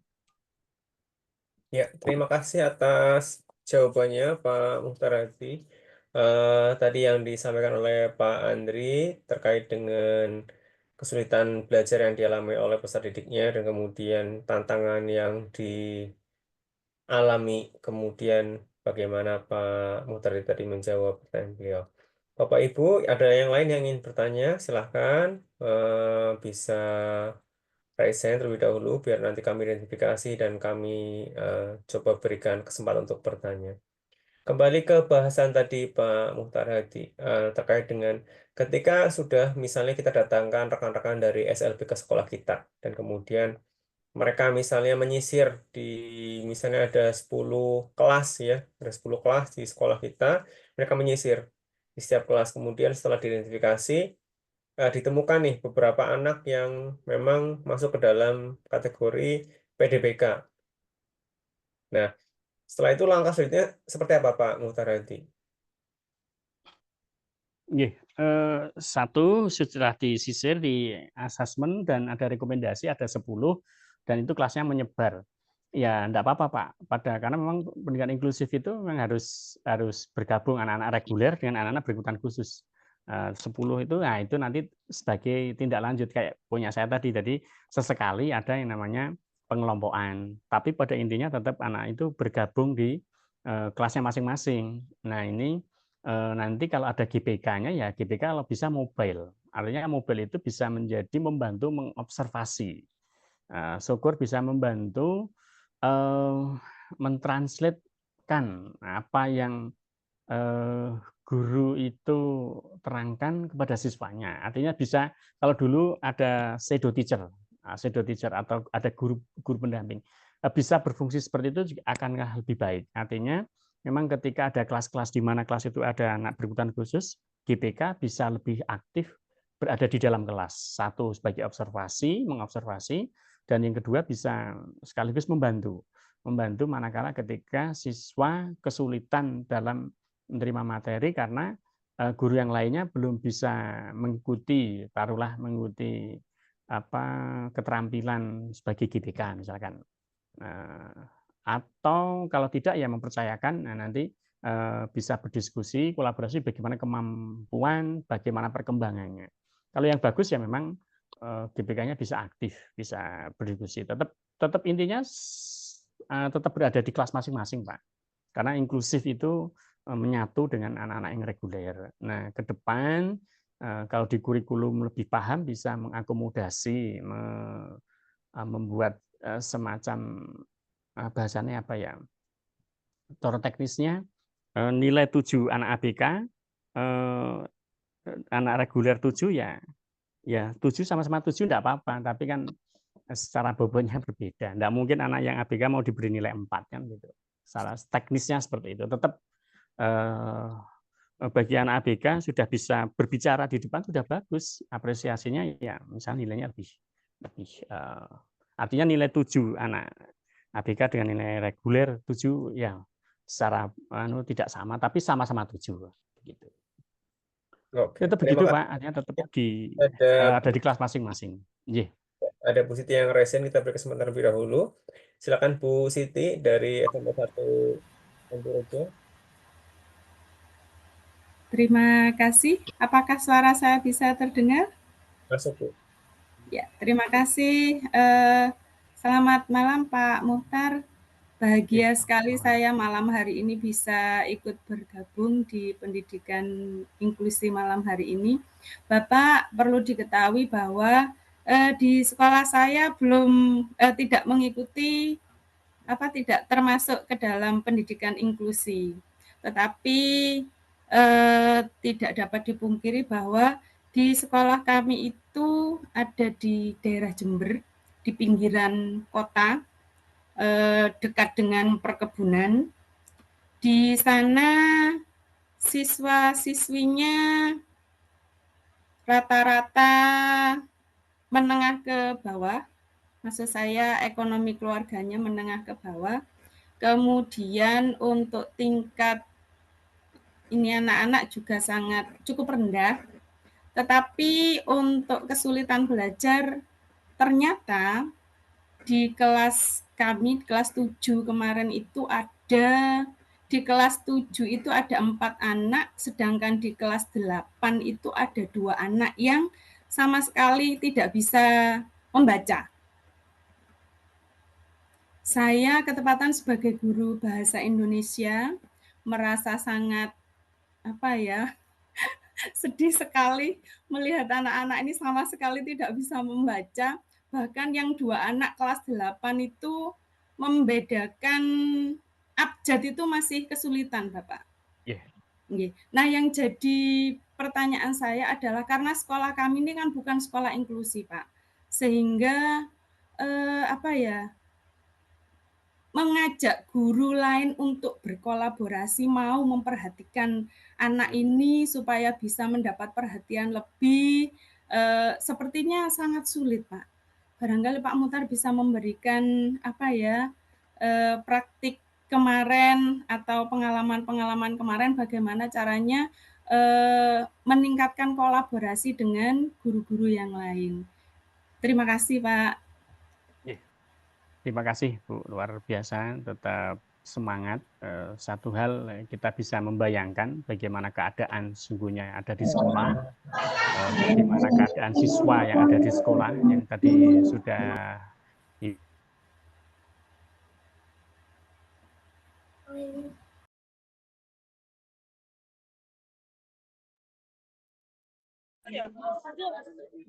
Ya, terima kasih atas jawabannya Pak Mukhtar Hadi. Tadi yang disampaikan oleh Pak Andri terkait dengan kesulitan belajar yang dialami oleh peserta didiknya dan kemudian tantangan yang dialami, kemudian bagaimana Pak Mukhtar tadi menjawab pertanyaan beliau. Bapak Ibu, ada yang lain yang ingin bertanya? Silahkan bisa raise hand terlebih dahulu biar nanti kami identifikasi dan kami coba berikan kesempatan untuk bertanya. Kembali ke bahasan tadi Pak Mukhtar Hadi terkait dengan ketika sudah misalnya kita datangkan rekan-rekan dari SLB ke sekolah kita dan kemudian mereka misalnya menyisir di misalnya ada 10 kelas ya, ada 10 kelas di sekolah kita, mereka menyisir di setiap kelas. Kemudian setelah diidentifikasi ditemukan nih beberapa anak yang memang masuk ke dalam kategori PDBK. Nah, setelah itu langkah selanjutnya seperti apa Pak Mukhtar Hadi? Satu setelah disisir di asesmen dan ada rekomendasi ada 10 dan itu kelasnya menyebar. Ya enggak apa-apa Pak. Karena memang pendidikan inklusif itu memang harus bergabung anak-anak reguler dengan anak-anak berkebutuhan khusus. 10 itu, nah itu nanti sebagai tindak lanjut kayak punya saya tadi. Jadi sesekali ada yang namanya pengelompokan. Tapi pada intinya tetap anak itu bergabung di kelasnya masing-masing. Nah ini nanti kalau ada GPK-nya ya GPK kalau bisa mobile. Artinya mobile itu bisa menjadi membantu mengobservasi. Syukur bisa membantu mentranslatekan apa yang guru itu terangkan kepada siswanya. Artinya bisa kalau dulu ada shadow teacher atau ada guru pendamping bisa berfungsi seperti itu akankah lebih baik. Artinya memang ketika ada kelas-kelas di mana kelas itu ada anak berkebutuhan khusus, GPK bisa lebih aktif berada di dalam kelas. Satu sebagai mengobservasi, dan yang kedua bisa sekaligus membantu manakala ketika siswa kesulitan dalam menerima materi karena guru yang lainnya belum bisa mengikuti keterampilan sebagai GPK misalkan. Atau kalau tidak ya mempercayakan nanti bisa berdiskusi, kolaborasi bagaimana kemampuan, bagaimana perkembangannya. Kalau yang bagus ya memang GPK-nya bisa aktif, bisa berdiskusi. Tetap intinya tetap berada di kelas masing-masing, Pak. Karena inklusif itu menyatu dengan anak-anak yang reguler. Nah, ke depan kalau di kurikulum lebih paham bisa mengakomodasi, membuat semacam bahasanya apa ya? Cara teknisnya nilai 7 anak ABK, anak reguler 7 ya 7 sama-sama 7 enggak apa-apa, tapi kan secara bobotnya berbeda. Enggak mungkin anak yang ABK mau diberi nilai 4 kan gitu. Salah teknisnya seperti itu. Tetap bagi anak ABK sudah bisa berbicara di depan sudah bagus. Apresiasinya ya misalnya nilainya lebih artinya nilai 7 anak ABK dengan nilai reguler 7 ya secara tidak sama tapi sama-sama 7 gitu. Oke, Tetap begitu Pak, artinya tetap ada di kelas masing-masing. Yeah. Ada Bu Siti yang resen, kita beri kesempatan terlebih dahulu. Silakan Bu Siti dari SMP 1 Ponorogo. Terima kasih. Apakah suara saya bisa terdengar? Masuk, Bu. Ya, terima kasih. Selamat malam Pak Muhtar. Bahagia sekali saya malam hari ini bisa ikut bergabung di pendidikan inklusi malam hari ini. Bapak perlu diketahui bahwa di sekolah saya belum tidak mengikuti tidak termasuk ke dalam pendidikan inklusi. Tetapi tidak dapat dipungkiri bahwa di sekolah kami itu ada di daerah Jember, di pinggiran kota, dekat dengan perkebunan. Di sana siswa-siswinya rata-rata menengah ke bawah. Maksud saya ekonomi keluarganya menengah ke bawah. Kemudian untuk tingkat ini anak-anak juga cukup rendah. Tetapi untuk kesulitan belajar ternyata di kelas kami, kelas 7 kemarin itu di kelas 7 itu ada 4 anak, sedangkan di kelas 8 itu ada 2 anak yang sama sekali tidak bisa membaca. Saya ketepatan sebagai guru bahasa Indonesia merasa sangat sedih sekali melihat anak-anak ini sama sekali tidak bisa membaca. Bahkan yang 2 anak kelas 8 itu membedakan abjad itu masih kesulitan, Bapak. Yeah. Nah, yang jadi pertanyaan saya adalah karena sekolah kami ini kan bukan sekolah inklusi, Pak. Sehingga mengajak guru lain untuk berkolaborasi mau memperhatikan anak ini supaya bisa mendapat perhatian lebih sepertinya sangat sulit, Pak. Barangkali Pak Muhtar bisa memberikan praktik kemarin atau pengalaman-pengalaman kemarin bagaimana caranya meningkatkan kolaborasi dengan guru-guru yang lain. Terima kasih, Pak. Terima kasih, Bu. Luar biasa, tetap semangat. Satu hal kita bisa membayangkan bagaimana keadaan sesungguhnya yang ada di sekolah, bagaimana keadaan siswa yang ada di sekolah yang tadi sudah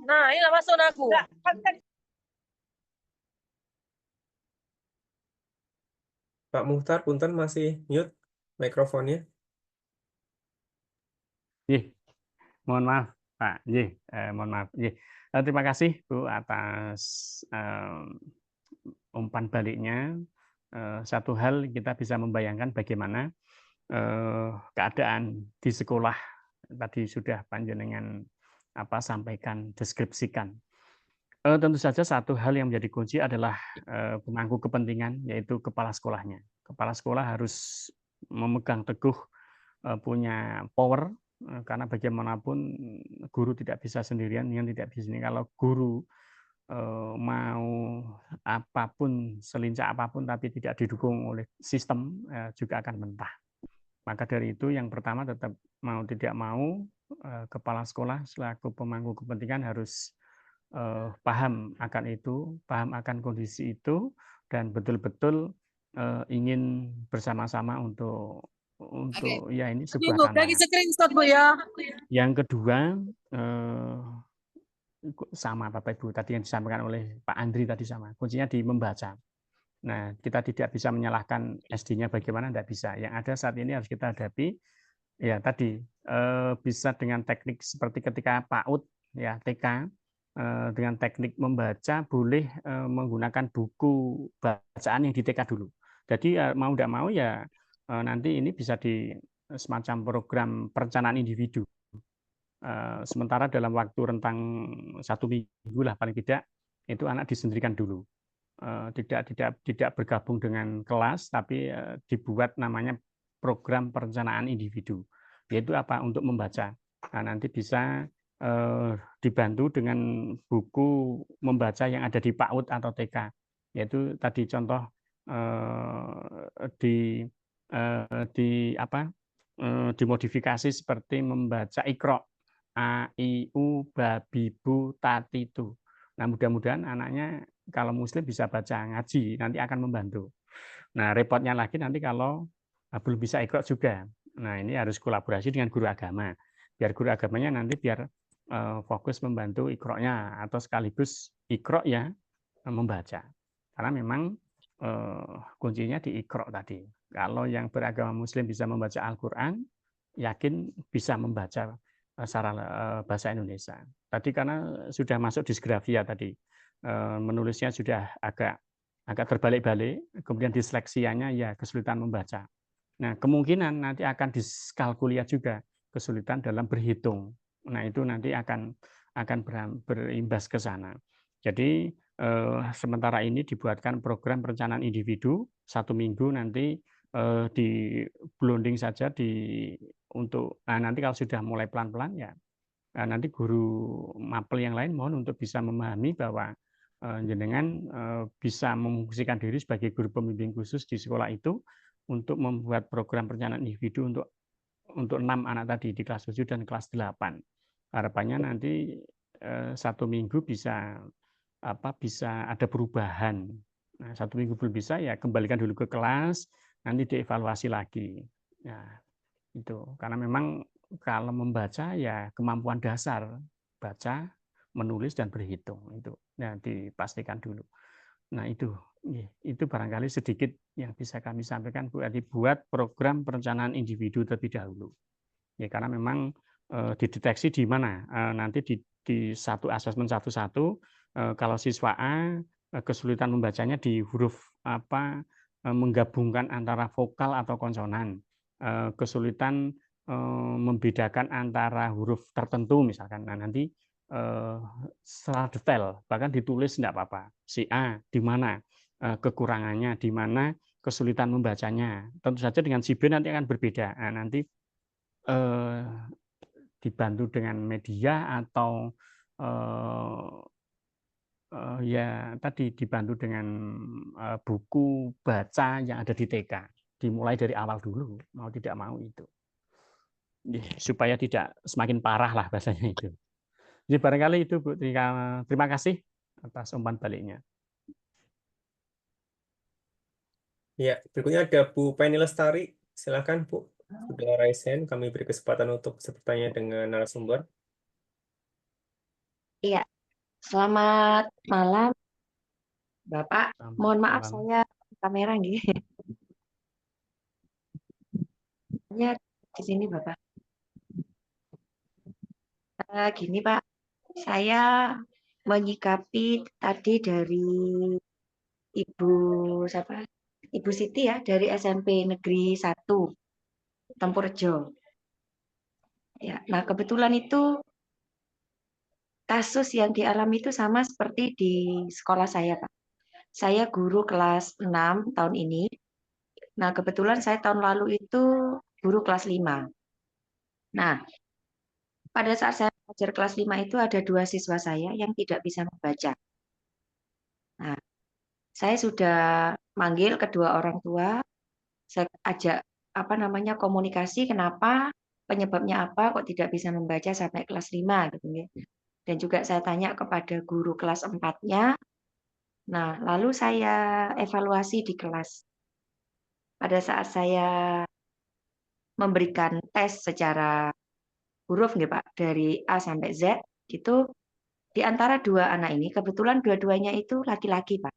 Nah, ini masuk aku. Pak Muhtar, punten masih mute mikrofonnya. Mohon maaf, Pak. Mohon maaf. Terima kasih, Bu, atas umpan baliknya. Satu hal kita bisa membayangkan bagaimana keadaan di sekolah tadi sudah panjenengan sampaikan, deskripsikan. Tentu saja satu hal yang menjadi kunci adalah pemangku kepentingan, yaitu kepala sekolahnya. Kepala sekolah harus memegang teguh punya power, karena bagaimanapun guru tidak bisa sendirian, yang tidak bisa sendirian. Kalau guru mau apapun, selincah apapun, tapi tidak didukung oleh sistem, juga akan mentah. Maka dari itu yang pertama tetap mau tidak mau, kepala sekolah selaku pemangku kepentingan harus paham akan itu, paham akan kondisi itu, dan betul-betul ingin bersama-sama untuk ya ini sebuah tantangan. Yang kedua, sama Bapak Ibu tadi yang disampaikan oleh Pak Andri tadi sama, kuncinya di membaca. Nah, kita tidak bisa menyalahkan SD-nya bagaimana, tidak bisa. Yang ada saat ini harus kita hadapi, ya tadi bisa dengan teknik seperti ketika PAUD, ya TK, dengan teknik membaca boleh menggunakan buku bacaan yang di TK dulu. Jadi mau tidak mau ya nanti ini bisa di semacam program perencanaan individu. Sementara dalam waktu rentang 1 minggu lah paling tidak itu anak disendirikan dulu. Tidak bergabung dengan kelas, tapi dibuat namanya program perencanaan individu. Yaitu apa? Untuk membaca. Nah, nanti bisa dibantu dengan buku membaca yang ada di PAUD atau TK, yaitu tadi contoh dimodifikasi seperti membaca Iqra, A I U babi bu tati tu. Nah, mudah-mudahan anaknya kalau muslim bisa baca ngaji, nanti akan membantu. Nah, repotnya lagi nanti kalau belum bisa Iqra juga. Nah, ini harus kolaborasi dengan guru agama. Biar guru agamanya nanti biar fokus membantu Iqra-nya atau sekaligus Iqra ya membaca. Karena memang kuncinya di Iqra tadi. Kalau yang beragama muslim bisa membaca Al-Qur'an, yakin bisa membaca secara bahasa Indonesia. Tadi karena sudah masuk disgrafia tadi, menulisnya sudah agak terbalik-balik, kemudian disleksianya ya kesulitan membaca. Nah, kemungkinan nanti akan diskalkulia juga kesulitan dalam berhitung. Nah, itu nanti akan berimbas ke sana. Jadi sementara ini dibuatkan program perencanaan individu 1 minggu nanti di blending saja untuk nanti kalau sudah mulai pelan-pelan ya nanti guru mapel yang lain mohon untuk bisa memahami bahwa jenengan bisa memfungsikan diri sebagai guru pembimbing khusus di sekolah itu untuk membuat program perencanaan individu untuk 6 anak tadi di kelas 7 dan kelas 8. Harapannya nanti 1 minggu bisa ada perubahan. Nah, 1 minggu belum bisa ya kembalikan dulu ke kelas, nanti dievaluasi lagi. Nah, itu karena memang kalau membaca ya kemampuan dasar baca, menulis dan berhitung itu. Nah, dipastikan dulu. Nah, itu barangkali sedikit yang bisa kami sampaikan Bu Adi, buat program perencanaan individu terlebih dahulu. Ya karena memang dideteksi di mana nanti di satu asesmen satu-satu. Kalau siswa A kesulitan membacanya di huruf menggabungkan antara vokal atau konsonan, kesulitan membedakan antara huruf tertentu misalkan. Nah, nanti secara detail bahkan ditulis tidak apa-apa. Si A di mana kekurangannya, di mana kesulitan membacanya. Tentu saja dengan si B nanti akan berbeda. Nah, nanti dibantu dengan media atau ya tadi dibantu dengan buku baca yang ada di TK, dimulai dari awal dulu, mau tidak mau itu, supaya tidak semakin parah lah bahasanya itu. Jadi barangkali itu Bu, terima kasih atas umpan baliknya. Ya, berikutnya ada Bu Penny Lestari. Silakan Bu. Sudah raise hand, kami beri kesempatan untuk bertanya dengan narasumber. Iya, selamat malam, Bapak. Mohon maaf Malam. saya kamera gitu. Ya, di sini Bapak. Gini Pak, saya menyikapi tadi dari Ibu siapa? Ibu Siti ya, dari SMP Negeri 1 Tempurjo. Ya, nah kebetulan itu kasus yang dialami itu sama seperti di sekolah saya, Pak. Saya guru kelas 6 tahun ini. Nah, kebetulan saya tahun lalu itu guru kelas 5. Nah, pada saat saya mengajar kelas 5 itu ada 2 siswa saya yang tidak bisa membaca. Nah, saya sudah manggil kedua orang tua, saya ajak komunikasi kenapa, penyebabnya apa kok tidak bisa membaca sampai kelas 5 gitu ya. Dan juga saya tanya kepada guru kelas 4-nya. Nah, lalu saya evaluasi di kelas. Pada saat saya memberikan tes secara huruf nggih Pak, dari A sampai Z, itu di antara 2 anak ini kebetulan dua-duanya itu laki-laki, Pak.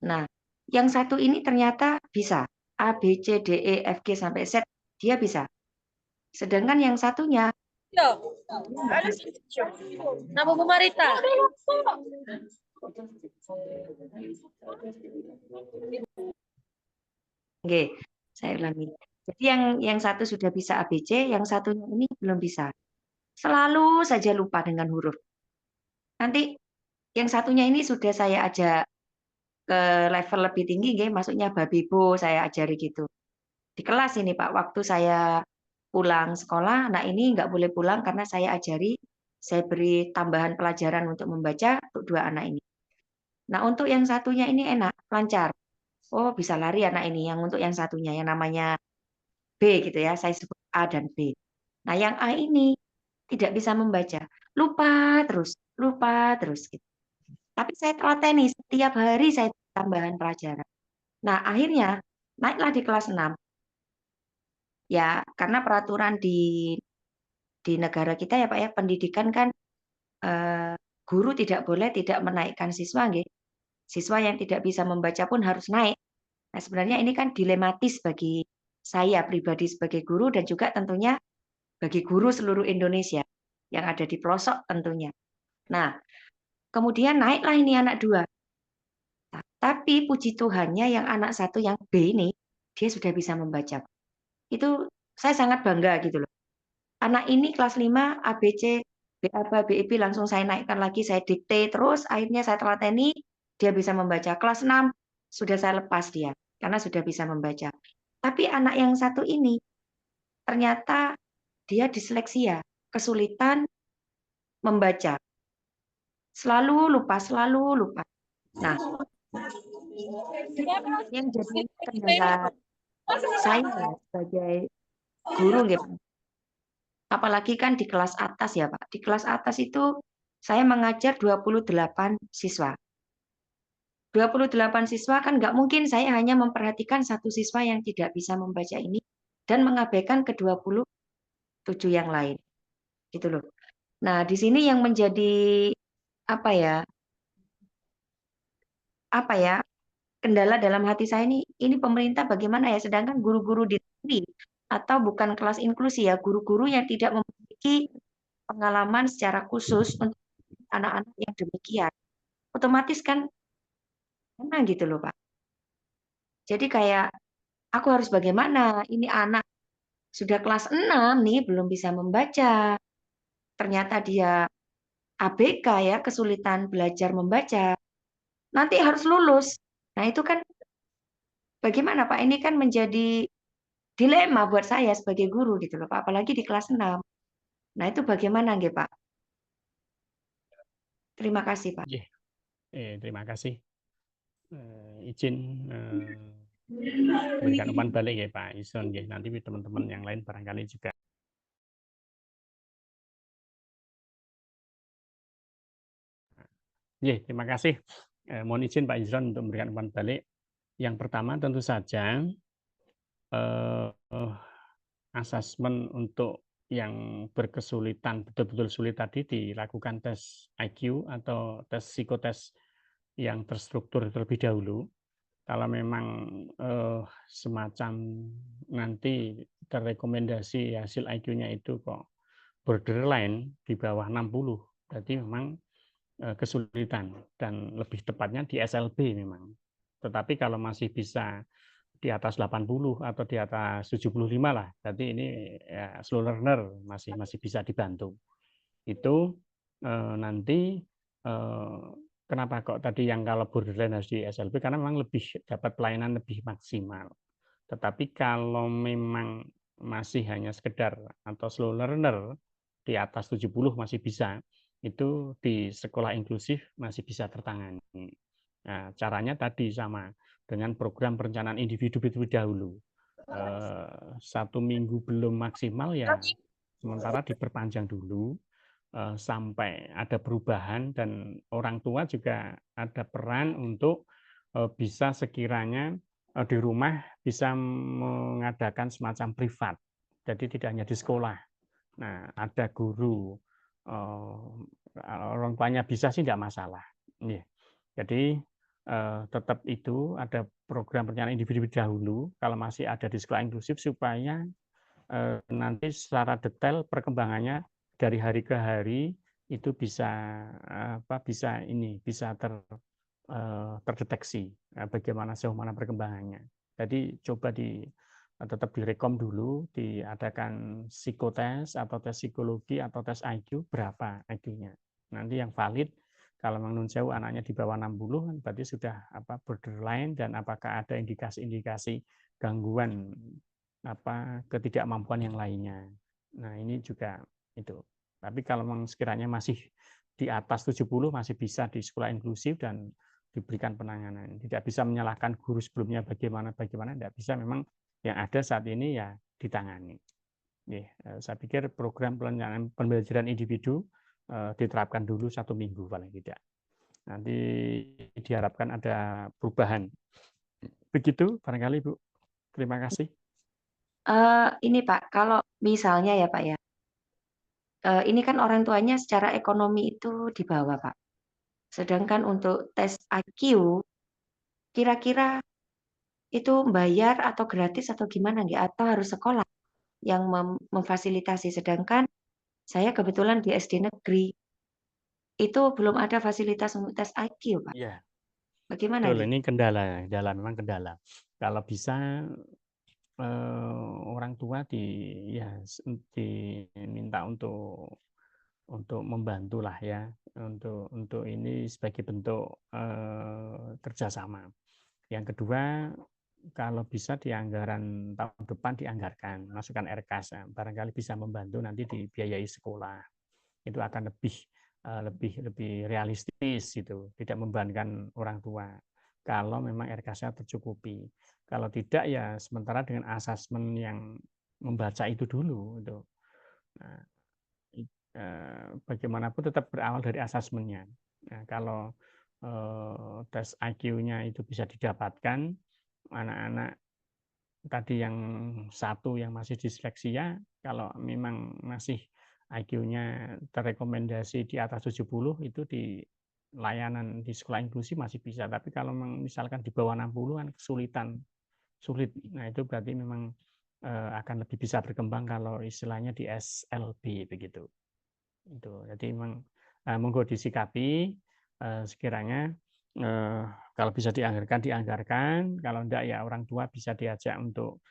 Nah, yang satu ini ternyata bisa A, B, C, D, E, F, G sampai Z, dia bisa. Sedangkan yang satunya Nama Bu Marita. Oke, saya ulangi. Jadi yang satu sudah bisa ABC, yang satunya ini belum bisa. Selalu saja lupa dengan huruf. Nanti yang satunya ini sudah saya ajak ke level lebih tinggi, maksudnya babibo saya ajari gitu. Di kelas ini Pak, waktu saya pulang sekolah, nah ini nggak boleh pulang karena saya ajari, saya beri tambahan pelajaran untuk membaca untuk 2 anak ini. Nah untuk yang satunya ini enak, lancar. Oh bisa lari anak ini, yang untuk yang satunya, yang namanya B gitu ya, saya sebut A dan B. Nah yang A ini tidak bisa membaca, lupa terus gitu. Tapi saya telateni, setiap hari saya tambahan pelajaran. Nah akhirnya naiklah di kelas 6. Ya karena peraturan di negara kita ya Pak ya, pendidikan kan guru tidak boleh tidak menaikkan siswa nggih. Siswa yang tidak bisa membaca pun harus naik. Nah, sebenarnya ini kan dilematis bagi saya pribadi sebagai guru dan juga tentunya bagi guru seluruh Indonesia yang ada di pelosok tentunya. Nah, kemudian naiklah ini anak 2. Tapi puji Tuhannya yang anak 1 yang B ini, dia sudah bisa membaca. Itu saya sangat bangga gitu loh. Anak ini kelas 5, ABC, BABA, BIP langsung saya naikkan lagi, saya dikte terus, akhirnya saya telateni, dia bisa membaca. Kelas 6 sudah saya lepas dia, karena sudah bisa membaca. Tapi anak yang satu ini, ternyata dia disleksia, kesulitan membaca. Selalu lupa. Nah, yang jadi kendala saya sebagai guru gitu. Apalagi kan di kelas atas ya Pak. Di kelas atas itu saya mengajar 28 siswa. 28 siswa kan nggak mungkin saya hanya memperhatikan satu siswa yang tidak bisa membaca ini dan mengabaikan ke-27 yang lain. Gitu loh. Nah, di sini yang menjadi apa ya kendala dalam hati saya ini pemerintah bagaimana ya, sedangkan guru-guru di negeri atau bukan kelas inklusi ya, guru-guru yang tidak memiliki pengalaman secara khusus untuk anak-anak yang demikian, otomatis kan mana gitu loh Pak. Jadi kayak aku harus bagaimana, ini anak sudah kelas 6 nih belum bisa membaca, ternyata dia ABK ya, kesulitan belajar membaca, nanti harus lulus. Nah itu kan bagaimana Pak, ini kan menjadi dilema buat saya sebagai guru gitu loh Pak, apalagi di kelas 6. Nah, itu bagaimana nggih Pak? Terima kasih Pak. Terima kasih. Izin berikan umpan balik ya Pak Ison. Nanti teman-teman yang lain barangkali juga. Terima kasih. Mohon izin Pak Izron untuk memberikan umpan balik. Yang pertama tentu saja asesmen untuk yang berkesulitan, betul-betul sulit tadi dilakukan tes IQ atau tes psikotes yang terstruktur terlebih dahulu. Kalau memang semacam nanti terrekomendasi hasil IQ-nya itu kok borderline di bawah 60, berarti memang kesulitan dan lebih tepatnya di SLB memang. Tetapi kalau masih bisa di atas 80 atau di atas 75 lah, berarti ini ya, slow learner masih bisa dibantu. Itu nanti kenapa kok tadi yang kalau borderline harus di SLB, karena memang lebih dapat pelayanan lebih maksimal. Tetapi kalau memang masih hanya sekedar atau slow learner di atas 70 masih bisa, itu di sekolah inklusif masih bisa tertangani. Nah, caranya tadi sama dengan program perencanaan individu terlebih dahulu. 1 minggu belum maksimal ya, sementara diperpanjang dulu sampai ada perubahan, dan orang tua juga ada peran untuk bisa sekiranya di rumah bisa mengadakan semacam privat. Jadi tidak hanya di sekolah. Nah, ada guru, orang tuanya bisa sih tidak masalah. Jadi tetap itu ada program perencanaan individu dahulu kalau masih ada di sekolah inklusif, supaya nanti secara detail perkembangannya dari hari ke hari itu bisa terdeteksi bagaimana sejauh mana perkembangannya. Jadi coba tetap direkom dulu, diadakan psikotes atau tes psikologi atau tes IQ, berapa IQ-nya. Nanti yang valid kalau memang jauh anaknya di bawah 60 berarti sudah borderline, dan apakah ada indikasi-indikasi gangguan ketidakmampuan yang lainnya. Nah, ini juga itu. Tapi kalau memang sekiranya masih di atas 70 masih bisa di sekolah inklusif dan diberikan penanganan. Tidak bisa menyalahkan guru sebelumnya bagaimana, tidak bisa, memang yang ada saat ini ya ditangani. Saya pikir program perencanaan pembelajaran individu diterapkan dulu 1 minggu paling tidak. Nanti diharapkan ada perubahan. Begitu barangkali Bu. Terima kasih. Ini Pak, kalau misalnya ya Pak ya, ini kan orang tuanya secara ekonomi itu di bawah Pak. Sedangkan untuk tes IQ, kira-kira itu bayar atau gratis atau gimana nggak? Atau harus sekolah yang memfasilitasi? Sedangkan saya kebetulan di SD negeri, itu belum ada fasilitas untuk tes IQ Pak. Iya. Bagaimana Betul, gitu? ini memang kendala. Kalau bisa orang tua diminta untuk membantu lah ya, untuk ini sebagai bentuk kerjasama. Yang kedua, kalau bisa di anggaran tahun depan dianggarkan, masukkan RKAS, barangkali bisa membantu nanti dibiayai sekolah. Itu akan lebih realistis gitu, tidak membebankan orang tua. Kalau memang RKAS-nya tercukupi. Kalau tidak ya sementara dengan asesmen yang membaca itu dulu. Nah, bagaimanapun tetap berawal dari asesmennya. Nah, kalau tes IQ-nya itu bisa didapatkan, anak-anak tadi yang satu yang masih disleksia, kalau memang masih IQ-nya terrekomendasi di atas 70, itu di layanan di sekolah inklusi masih bisa. Tapi kalau misalkan di bawah 60 kan sulit. Nah, itu berarti memang akan lebih bisa berkembang kalau istilahnya di SLB begitu. Itu. Jadi memang monggo disikapi sekiranya kalau bisa dianggarkan, kalau enggak ya orang tua bisa diajak untuk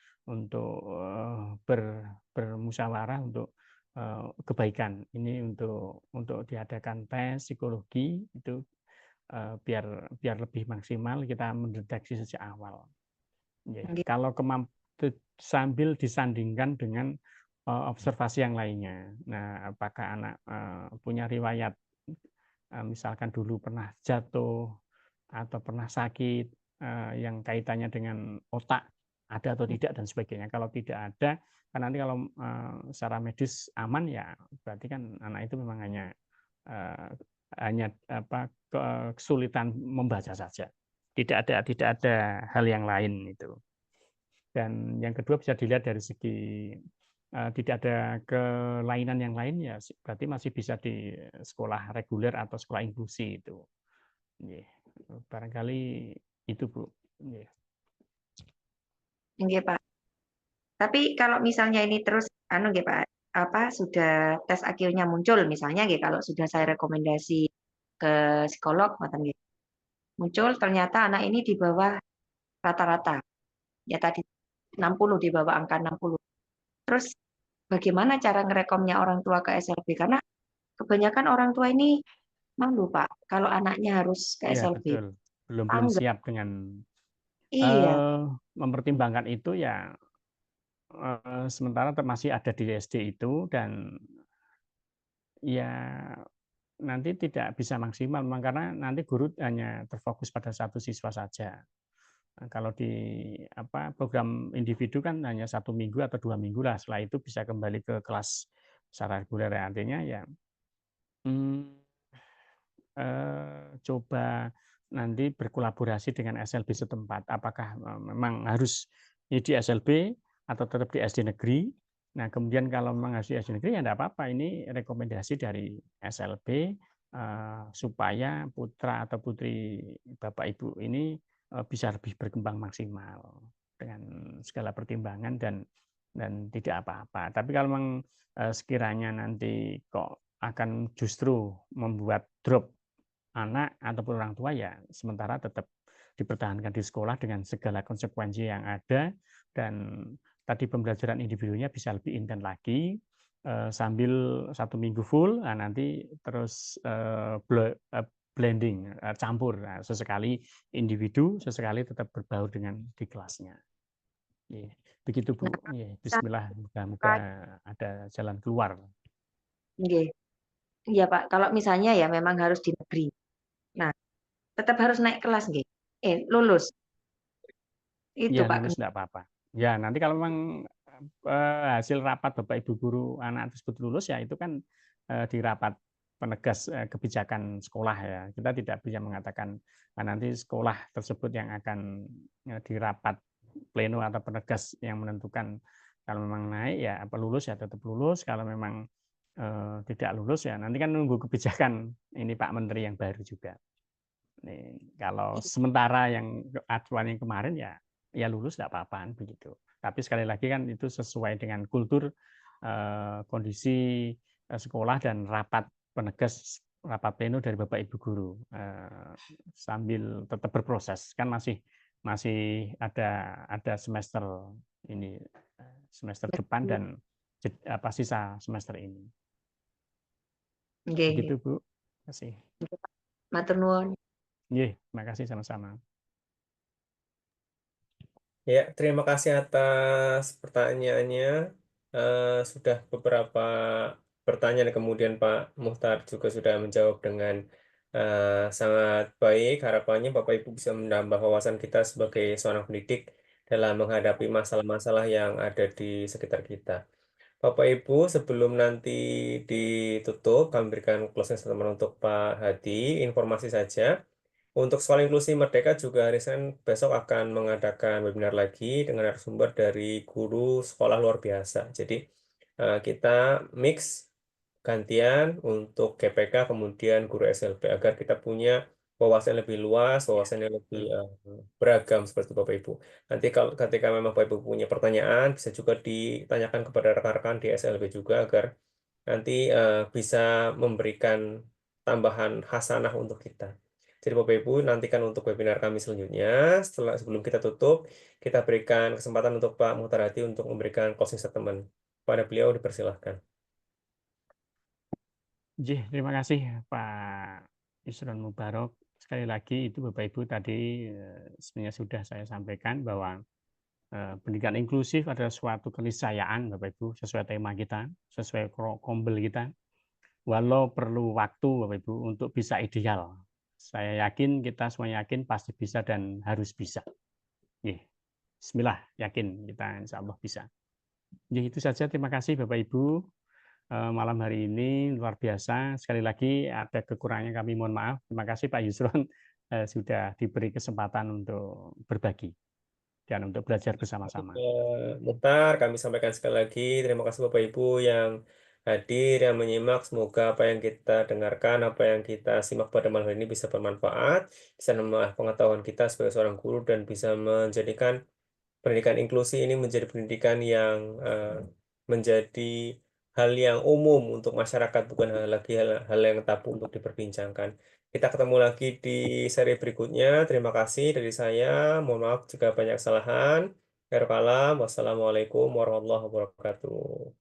bermusyawarah untuk kebaikan. Ini untuk diadakan tes psikologi itu biar lebih maksimal kita mendeteksi sejak awal. Kalau sambil disandingkan dengan observasi yang lainnya. Nah, apakah anak punya riwayat misalkan dulu pernah jatuh atau pernah sakit yang kaitannya dengan otak ada atau tidak dan sebagainya. Kalau tidak ada, kan nanti kalau secara medis aman ya berarti kan anak itu memang hanya kesulitan membaca saja. Tidak ada hal yang lain itu. Dan yang kedua bisa dilihat dari segi tidak ada kelainan yang lain ya berarti masih bisa di sekolah reguler atau sekolah inklusi itu. Barangkali itu Bu. Nggih, Pak. Tapi kalau misalnya ini terus nggih, Pak, sudah tes IQ-nya muncul misalnya nggih, kalau sudah saya rekomendasi ke psikolog ngoten nggih. Muncul ternyata anak ini di bawah rata-rata. Ya tadi 60, di bawah angka 60. Terus bagaimana cara ngerekomnya orang tua ke SLB? Karena kebanyakan orang tua ini malu, Pak, kalau anaknya harus ke Iya, SLB. betul. Belum siap dengan mempertimbangkan itu ya. Sementara masih ada di SD itu dan ya nanti tidak bisa maksimal memang karena nanti guru hanya terfokus pada satu siswa saja. Nah, kalau di program individu kan hanya 1 minggu atau 2 minggu lah, setelah itu bisa kembali ke kelas secara reguler. Artinya ya coba nanti berkolaborasi dengan SLB setempat. Apakah memang harus di SLB atau tetap di SD negeri? Nah, kemudian kalau memang harus di SD negeri ya tidak apa-apa. Ini rekomendasi dari SLB supaya putra atau putri Bapak Ibu ini bisa lebih berkembang maksimal dengan segala pertimbangan dan tidak apa-apa. Tapi kalau memang sekiranya nanti kok akan justru membuat drop anak ataupun orang tua ya sementara tetap dipertahankan di sekolah dengan segala konsekuensi yang ada dan tadi pembelajaran individunya bisa lebih intens lagi sambil 1 minggu full nanti terus blending campur sesekali individu sesekali tetap berbaur dengan di kelasnya. Begitu Bu. Bismillah, mudah-mudah ada jalan keluar. Iya Pak, kalau misalnya ya memang harus di negeri. Nah, tetap harus naik kelas nggih. Lulus. Itu ya, Pak. Lulus enggak apa-apa. Ya, nanti kalau memang hasil rapat Bapak Ibu guru anak tersebut lulus ya itu kan di rapat penegas kebijakan sekolah ya. Kita tidak bisa mengatakan nanti sekolah tersebut yang akan di rapat pleno atau penegas yang menentukan kalau memang naik ya apa lulus ya tetap lulus, kalau memang tidak lulus ya nanti kan nunggu kebijakan ini Pak Menteri yang baru juga. Nih, kalau sementara yang acuan yang kemarin ya lulus tidak apa-apa begitu. Tapi sekali lagi kan itu sesuai dengan kultur kondisi sekolah dan rapat penegas rapat pleno dari Bapak Ibu guru sambil tetap berproses kan masih ada semester ini semester depan dan sisa semester ini. Begitu Bu. Terima kasih. Matur nuwun. Nggih, terima kasih sama-sama. Ya, terima kasih atas pertanyaannya. Sudah beberapa pertanyaan kemudian Pak Muhtar juga sudah menjawab dengan sangat baik. Harapannya Bapak Ibu bisa menambah wawasan kita sebagai seorang pendidik dalam menghadapi masalah-masalah yang ada di sekitar kita. Bapak Ibu, sebelum nanti ditutup, kami berikan closing statement untuk Pak Hadi. Informasi saja. Untuk Sekolah Inklusi Merdeka juga hari Senin besok akan mengadakan webinar lagi dengan narasumber dari guru sekolah luar biasa. Jadi kita mix gantian untuk GPK kemudian guru SLB agar kita punya wawasan lebih luas, wawasan yang lebih beragam seperti Bapak Ibu. Nanti kalau ketika memang Bapak Ibu punya pertanyaan bisa juga ditanyakan kepada rekan-rekan di SLB juga agar nanti bisa memberikan tambahan hasanah untuk kita. Jadi Bapak Ibu nantikan untuk webinar kami selanjutnya. Sebelum kita tutup, kita berikan kesempatan untuk Pak Muhtar Hadi untuk memberikan closing statement. Pada beliau dipersilahkan. Terima kasih Pak Yusron Mubarok. Sekali lagi itu Bapak Ibu tadi sebenarnya sudah saya sampaikan bahwa pendidikan inklusif adalah suatu keniscayaan, Bapak Ibu, sesuai tema kita, sesuai kombel kita. Walau perlu waktu, Bapak Ibu, untuk bisa ideal. Saya yakin, kita semua yakin pasti bisa dan harus bisa. Bismillah, yakin kita insya Allah bisa. Itu saja, terima kasih Bapak Ibu. Malam hari ini luar biasa. Sekali lagi ada kekurangannya kami mohon maaf. Terima kasih Pak Yusron sudah diberi kesempatan untuk berbagi dan untuk belajar bersama-sama. Muhtar, kami sampaikan sekali lagi terima kasih Bapak Ibu yang hadir, yang menyimak. Semoga apa yang kita dengarkan, apa yang kita simak pada malam hari ini bisa bermanfaat, bisa menambah pengetahuan kita sebagai seorang guru dan bisa menjadikan pendidikan inklusi ini menjadi pendidikan yang menjadi hal yang umum untuk masyarakat, bukan lagi hal yang tabu untuk diperbincangkan. Kita ketemu lagi di seri berikutnya. Terima kasih dari saya. Mohon maaf jika banyak kesalahan. Wassalamualaikum warahmatullahi wabarakatuh.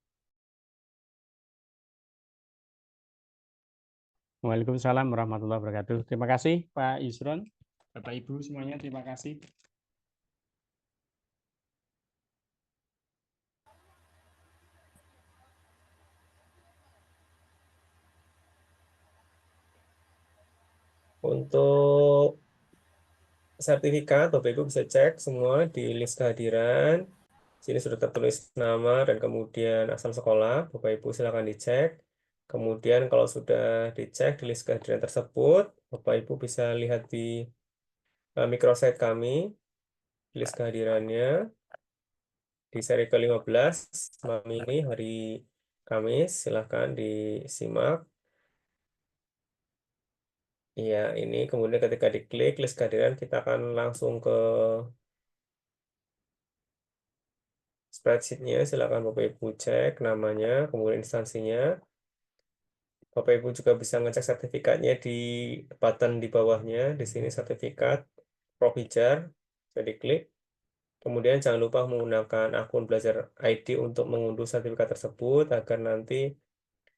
Waalaikumsalam warahmatullahi wabarakatuh. Terima kasih Pak Yusron, Bapak Ibu semuanya, terima kasih. Untuk sertifikat, Bapak Ibu bisa cek semua di list kehadiran. Sini sudah tertulis nama dan kemudian asal sekolah. Bapak Ibu silakan dicek. Kemudian kalau sudah dicek di list kehadiran tersebut, Bapak Ibu bisa lihat di microsite kami, list kehadirannya di seri ke-15 malam ini hari Kamis. Silahkan disimak. Iya, ini kemudian ketika diklik list kehadiran, kita akan langsung ke spreadsheet-nya. Silakan Bapak Ibu cek namanya, kemudian instansinya. Bapak Ibu juga bisa ngecek sertifikatnya di button di bawahnya. Di sini sertifikat Provijar, bisa diklik. Kemudian jangan lupa menggunakan akun Belajar ID untuk mengunduh sertifikat tersebut agar nanti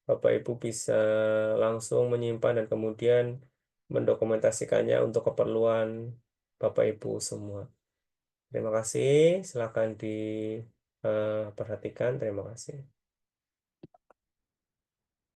Bapak Ibu bisa langsung menyimpan dan kemudian mendokumentasikannya untuk keperluan Bapak Ibu semua. Terima kasih, silakan diperhatikan. Terima kasih.